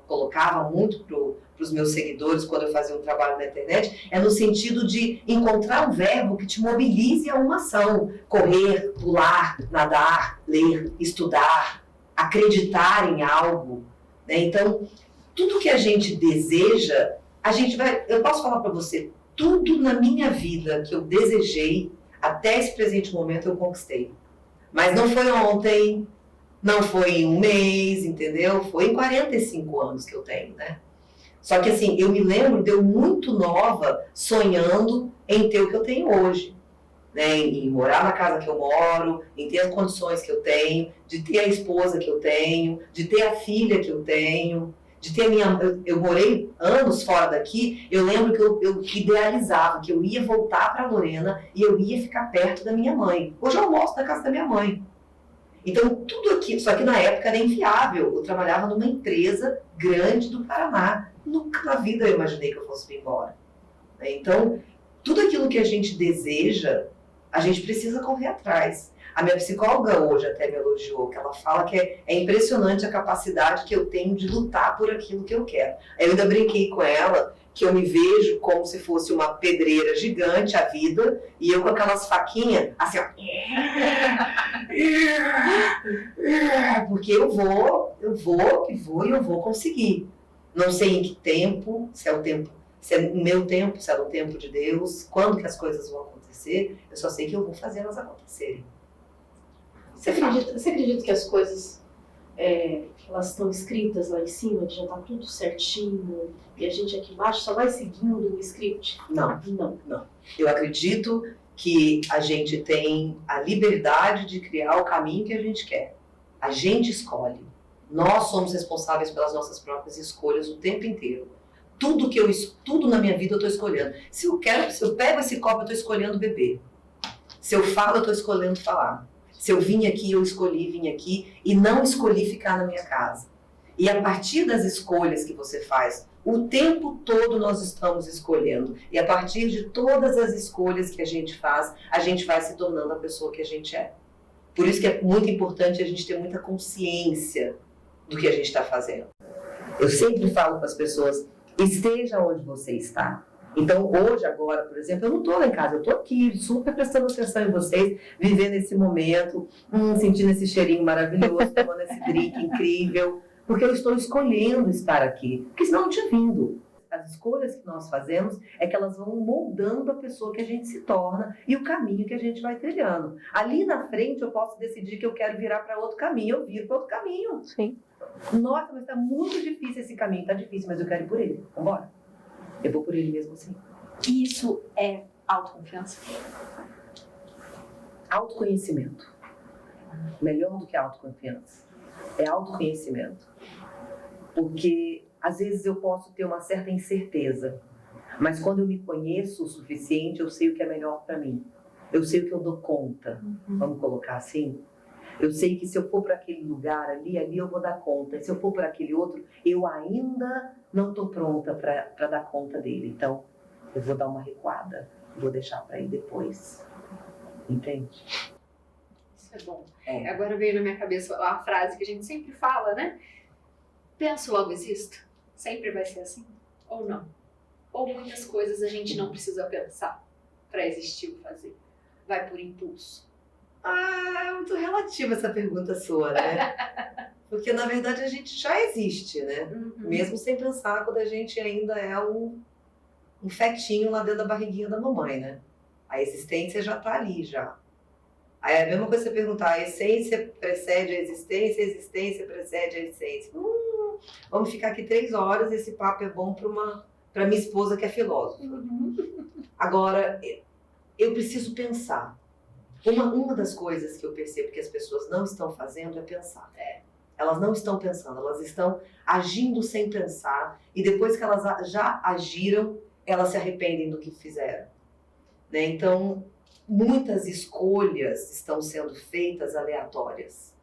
colocava muito para os meus seguidores quando eu fazia um trabalho na internet, é no sentido de encontrar um verbo que te mobilize a uma ação. Correr, pular, nadar, ler, estudar, acreditar em algo. Então, tudo que a gente deseja, a gente vai... Eu posso falar para você, tudo na minha vida que eu desejei, até esse presente momento eu conquistei. Mas não foi ontem, não foi em um mês, entendeu? Foi em 45 anos que eu tenho, né? Só que assim, eu me lembro de eu muito nova, sonhando em ter o que eu tenho hoje. Né, em morar na casa que eu moro, em ter as condições que eu tenho, de ter a esposa que eu tenho, de ter a filha que eu tenho, de ter a minha... Eu morei anos fora daqui, eu lembro que eu idealizava que eu ia voltar para Lorena e eu ia ficar perto da minha mãe. Hoje eu almoço na casa da minha mãe. Então, tudo aquilo, só que na época era inviável. Eu trabalhava numa empresa grande do Paraná. Nunca na vida eu imaginei que eu fosse vir embora. Então, tudo aquilo que a gente deseja, a gente precisa correr atrás. A minha psicóloga hoje até me elogiou, que ela fala que é impressionante a capacidade que eu tenho de lutar por aquilo que eu quero. Eu ainda brinquei com ela que eu me vejo como se fosse uma pedreira gigante, a vida, e eu com aquelas faquinhas, assim, ó. Porque eu vou e eu vou conseguir. Não sei em que tempo, se é o meu tempo, se é o tempo de Deus, quando que as coisas vão acontecer, eu só sei que eu vou fazer elas acontecerem. Você acredita que as coisas elas estão escritas lá em cima, que já está tudo certinho, e a gente aqui embaixo só vai seguindo o script? Não. Eu acredito que a gente tem a liberdade de criar o caminho que a gente quer. A gente escolhe. Nós somos responsáveis pelas nossas próprias escolhas o tempo inteiro. Tudo na minha vida eu estou escolhendo. Se eu pego esse copo, eu estou escolhendo beber. Se eu falo, eu estou escolhendo falar. Se eu vim aqui, eu escolhi vir aqui e não escolhi ficar na minha casa. E a partir das escolhas que você faz, o tempo todo nós estamos escolhendo. E a partir de todas as escolhas que a gente faz, a gente vai se tornando a pessoa que a gente é. Por isso que é muito importante a gente ter muita consciência do que a gente está fazendo. Eu sempre falo para as pessoas, esteja onde você está. Então, hoje, agora, por exemplo, eu não estou lá em casa, eu estou aqui, super prestando atenção em vocês, vivendo esse momento, sentindo esse cheirinho maravilhoso, tomando esse drink incrível, porque eu estou escolhendo estar aqui, porque senão eu não tinha vindo. As escolhas que nós fazemos é que elas vão moldando a pessoa que a gente se torna e o caminho que a gente vai trilhando. Ali na frente eu posso decidir que eu quero virar para outro caminho, eu viro para outro caminho. Sim. Nossa, mas está muito difícil esse caminho, está difícil, mas eu quero ir por ele. Vamos embora. Eu vou por ele mesmo assim. Isso é autoconfiança? Autoconhecimento. Melhor do que autoconfiança. É autoconhecimento. Porque às vezes eu posso ter uma certa incerteza, mas quando eu me conheço o suficiente, eu sei o que é melhor para mim. Eu sei o que eu dou conta, vamos colocar assim. Eu sei que se eu for para aquele lugar ali eu vou dar conta. E se eu for para aquele outro, eu ainda não estou pronta para dar conta dele. Então, eu vou dar uma recuada. Vou deixar para ir depois. Entende? Isso é bom. É. Agora veio na minha cabeça a frase que a gente sempre fala, né? Penso, logo existo. Sempre vai ser assim? Ou não? Ou muitas coisas a gente não precisa pensar para existir ou fazer? Vai por impulso. É muito relativa essa pergunta sua, né? Porque, na verdade, a gente já existe, né? Mesmo sem pensar, quando a gente ainda é um fetinho lá dentro da barriguinha da mamãe, né? A existência já tá ali, já. Aí é a mesma coisa você perguntar, a essência precede a existência precede a essência. Vamos ficar aqui 3 horas, esse papo é bom para minha esposa que é filósofa. Agora, eu preciso pensar. Uma das coisas que eu percebo que as pessoas não estão fazendo é pensar. Elas não estão pensando, elas estão agindo sem pensar, e depois que elas já agiram, elas se arrependem do que fizeram. Né? Então, muitas escolhas estão sendo feitas aleatórias,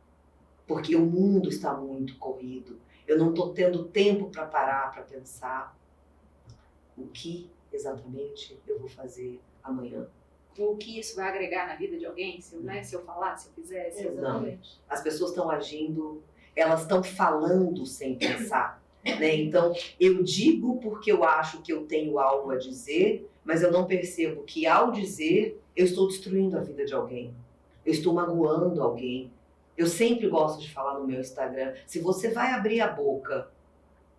porque o mundo está muito corrido. Eu não estou tendo tempo para parar, para pensar o que exatamente eu vou fazer amanhã. O que isso vai agregar na vida de alguém, se eu falar, se eu fizer, se eu... Exatamente. As pessoas estão agindo, elas estão falando sem pensar. Né? Então, eu digo porque eu acho que eu tenho algo a dizer, mas eu não percebo que, ao dizer, eu estou destruindo a vida de alguém. Eu estou magoando alguém. Eu sempre gosto de falar no meu Instagram, se você vai abrir a boca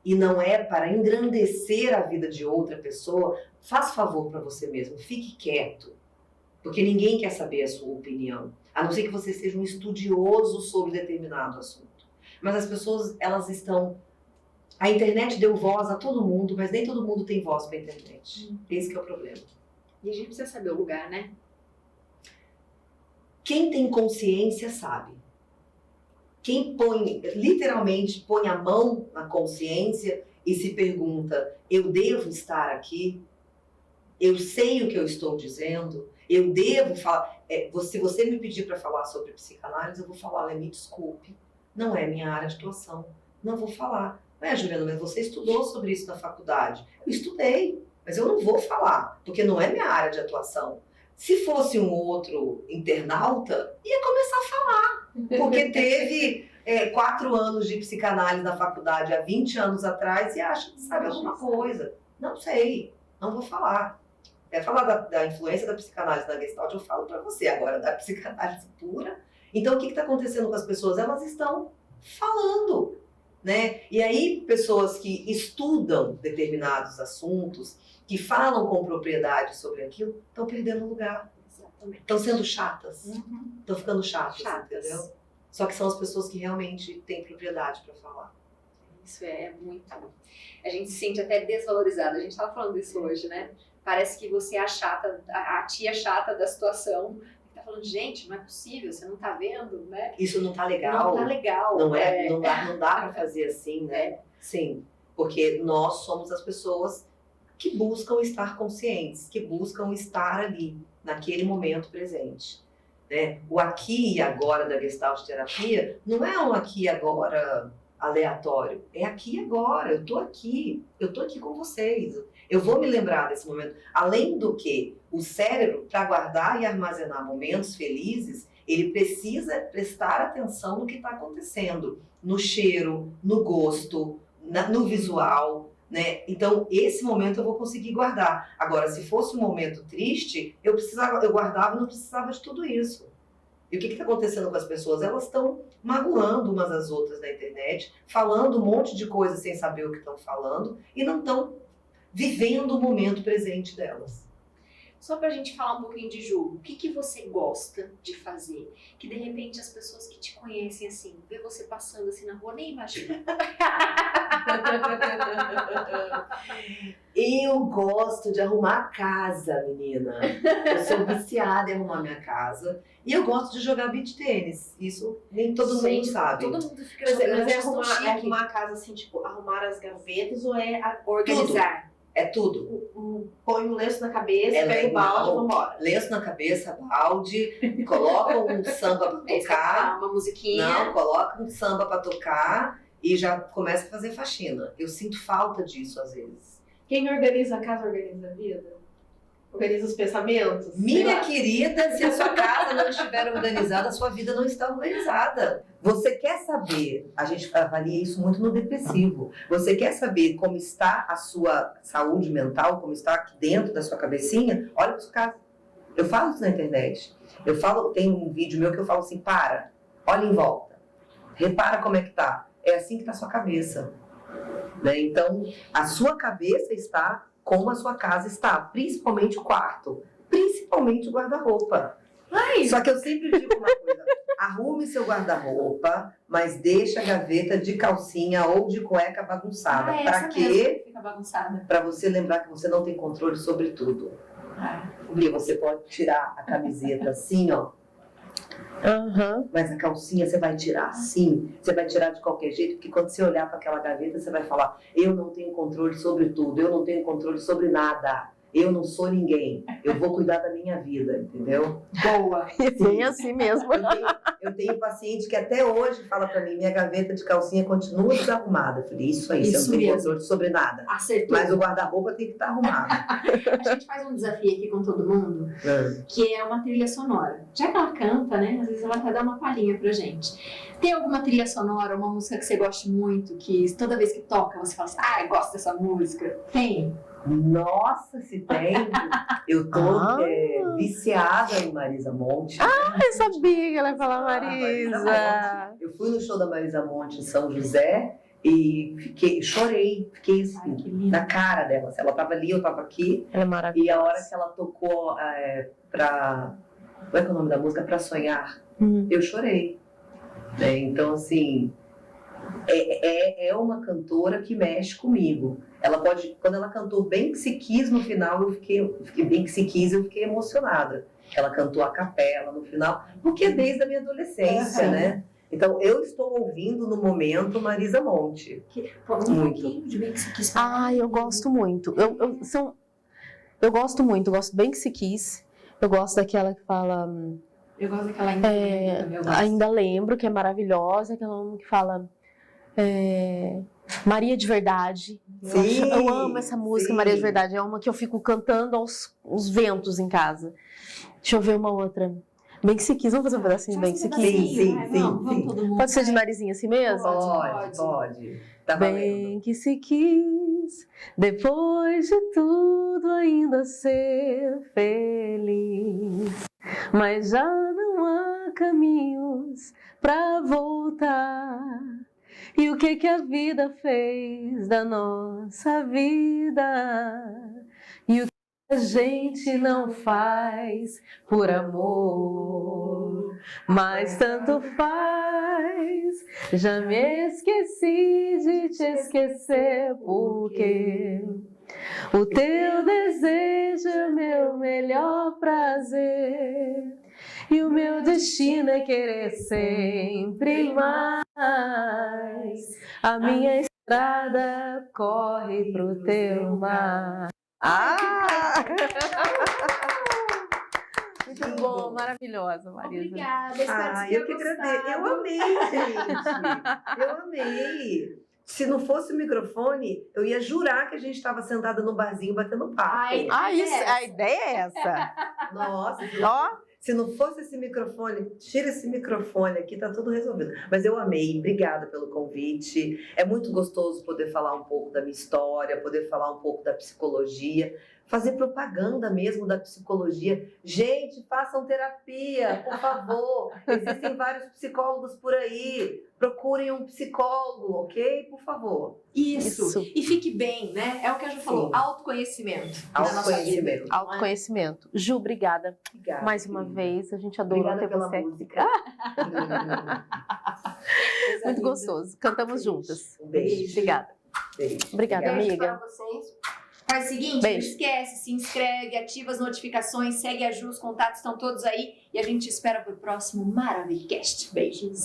e não é para engrandecer a vida de outra pessoa, faz favor para você mesmo, fique quieto. Porque ninguém quer saber a sua opinião, a não ser que você seja um estudioso sobre determinado assunto. Mas as pessoas, elas estão... A internet deu voz a todo mundo, mas nem todo mundo tem voz para a internet. Esse que é o problema. E a gente precisa saber o lugar, né? Quem tem consciência sabe. Quem literalmente põe a mão na consciência e se pergunta, eu devo estar aqui? Eu sei o que eu estou dizendo? Eu devo falar? Se você me pedir para falar sobre psicanálise, eu vou falar, me desculpe, não é minha área de atuação, não vou falar. Juliana, mas você estudou sobre isso na faculdade? Eu estudei, mas eu não vou falar, porque não é minha área de atuação. Se fosse um outro internauta, ia começar a falar, porque teve 4 anos de psicanálise na faculdade há 20 anos atrás e acha que sabe alguma coisa. Não sei, não vou falar. Falar da influência da psicanálise na Gestalt, eu falo para você agora, da psicanálise pura. Então, o que está acontecendo com as pessoas? Elas estão falando, né? E aí, pessoas que estudam determinados assuntos, que falam com propriedade sobre aquilo, estão perdendo lugar. Exatamente. Estão sendo chatas. Estão ficando chatas, entendeu? Só que são as pessoas que realmente têm propriedade para falar. Isso é muito... A gente se sente até desvalorizada. A gente estava falando disso hoje, né? Parece que você é a chata, a tia chata da situação. Tá falando, gente, não é possível, você não tá vendo, né? Isso não tá legal. Não tá legal. Não dá para fazer assim, né? Sim, porque nós somos as pessoas que buscam estar conscientes, que buscam estar ali, naquele momento presente. Né? O aqui e agora da Gestalt terapia não é um aqui e agora aleatório, é aqui e agora, eu tô aqui com vocês, eu vou me lembrar desse momento. Além do que, o cérebro, para guardar e armazenar momentos felizes, ele precisa prestar atenção no que está acontecendo, no cheiro, no gosto, no visual, né? Então, esse momento eu vou conseguir guardar. Agora, se fosse um momento triste, eu guardava e não precisava de tudo isso. E o que está acontecendo com as pessoas? Elas estão magoando umas às outras na internet, falando um monte de coisa sem saber o que estão falando e não estão vivendo o momento presente delas. Só pra gente falar um pouquinho de Ju, o que você gosta de fazer? Que de repente as pessoas que te conhecem assim, vê você passando assim na rua, nem imagina. Eu gosto de arrumar a casa, menina. Eu sou viciada em arrumar minha casa. E eu gosto de jogar beach tênis. Isso nem todo mundo sabe. Todo mundo fica Mas jogando. é arrumar a casa assim, tipo, arrumar as gavetas ou é organizar? É tudo. Põe um lenço na cabeça, É pega o balde e legal. vambora. Lenço na cabeça, balde, coloca um samba pra tocar. Uma musiquinha. Não, coloca um samba pra tocar e já começa a fazer faxina. Eu sinto falta disso às vezes. Quem organiza a casa organiza a vida? Organiza os pensamentos? Sei Minha lá. querida, se a sua casa não estiver organizada, a sua vida não está organizada. Você quer saber, a gente avalia isso muito no depressivo, você quer saber como está a sua saúde mental, como está aqui dentro da sua cabecinha? Olha para sua casa. Eu falo isso na internet. Tem um vídeo meu que eu falo assim, olha em volta, repara como é que tá. É assim que está a sua cabeça. Né? Então, a sua cabeça está como a sua casa está, principalmente o quarto, principalmente o guarda-roupa. Só que eu sempre digo uma coisa, arrume seu guarda-roupa, mas deixa a gaveta de calcinha ou de cueca bagunçada. Para quê? Fica bagunçada. Para você lembrar que você não tem controle sobre tudo. Porque você pode tirar a camiseta assim, ó, mas a calcinha você vai tirar assim, você vai tirar de qualquer jeito, porque quando você olhar para aquela gaveta, você vai falar, eu não tenho controle sobre tudo, eu não tenho controle sobre nada, eu não sou ninguém, eu vou cuidar da minha vida, entendeu? Boa. E bem assim mesmo. Eu tenho paciente que até hoje fala para mim, minha gaveta de calcinha continua desarrumada. Eu falei, isso aí, você Isso não tem mesmo. controle sobre nada. Acertou. Mas o guarda-roupa tem que estar arrumado. A gente faz um desafio aqui com todo mundo, que é uma trilha sonora. Já que ela canta, né? Às vezes ela vai dar uma palhinha pra gente. Tem alguma trilha sonora, uma música que você goste muito, que toda vez que toca você fala assim, eu gosto dessa música? Tem? Nossa, se tem. Eu tô viciada em Marisa Monte. Eu sabia que ela ia falar Marisa Marisa. Eu fui no show da Marisa Monte em São José e chorei, fiquei assim, Que lindo. na cara dela. Ela tava ali, eu tava aqui. Ela é maravilhosa. E a hora que ela tocou pra... Como é que é o nome da música? Pra Sonhar. Eu chorei. Né? Então, assim, é uma cantora que mexe comigo. Ela pode... Quando ela cantou Bem Que Se Quis no final, eu fiquei Bem Que Se Quis, eu fiquei emocionada. Ela cantou a capela no final, porque é desde a minha adolescência, né? Então, eu estou ouvindo no momento Marisa Monte. Um pouquinho de Bem Que Se Quis. Eu gosto muito. Eu gosto muito, eu gosto Bem Que Se Quis. Eu gosto daquela que fala... Eu gosto daquela ainda também, eu gosto. Ainda lembro, que é maravilhosa, aquela que fala Maria de Verdade. Eu amo essa música, sim. Maria de Verdade. É uma que eu fico cantando aos ventos em casa. Deixa eu ver uma outra. Bem Que Se Quis, vamos fazer um pedacinho de Bem Que Se Quis? Sim. Vamos todo mundo. Pode ser de narizinho assim mesmo? Pode. Tá valendo. Bem que se quis, depois de tudo ainda ser feliz, mas já não há caminhos pra voltar. E o que a vida fez da nossa vida? E o que a gente não faz por amor? Mas tanto faz, já me esqueci de te esquecer, porque o teu desejo é meu melhor prazer, e o meu destino é querer sempre mais. A minha estrada corre pro teu mar. Muito bom, maravilhosa, Marisa. Obrigada, espero que Eu que agradeço. Eu amei, gente. Eu amei. Se não fosse o microfone, eu ia jurar que a gente estava sentada no barzinho batendo papo. A ideia é essa. Nossa, Ó. se não fosse esse microfone, tira esse microfone aqui, tá tudo resolvido. Mas eu amei, obrigada pelo convite. É muito gostoso poder falar um pouco da minha história, poder falar um pouco da psicologia, fazer propaganda mesmo da psicologia. Gente, façam terapia, por favor. Existem vários psicólogos por aí. Procurem um psicólogo, ok? Por favor. Isso. E fique bem, né? É o que a Ju falou, autoconhecimento. na nossa vida. Autoconhecimento. Ju, obrigada. Obrigada, Mais uma querida. vez, a gente adorou Obrigada ter pela você música. Coisa Muito linda. gostoso. Cantamos juntas. Um beijo. Obrigada. Beijo. Obrigada, Beijo amiga. para vocês. Faz o seguinte, Beijo. não esquece, se inscreve, ativa as notificações, segue a Ju, os contatos estão todos aí e a gente te espera pro próximo Maravilhcast. Beijos.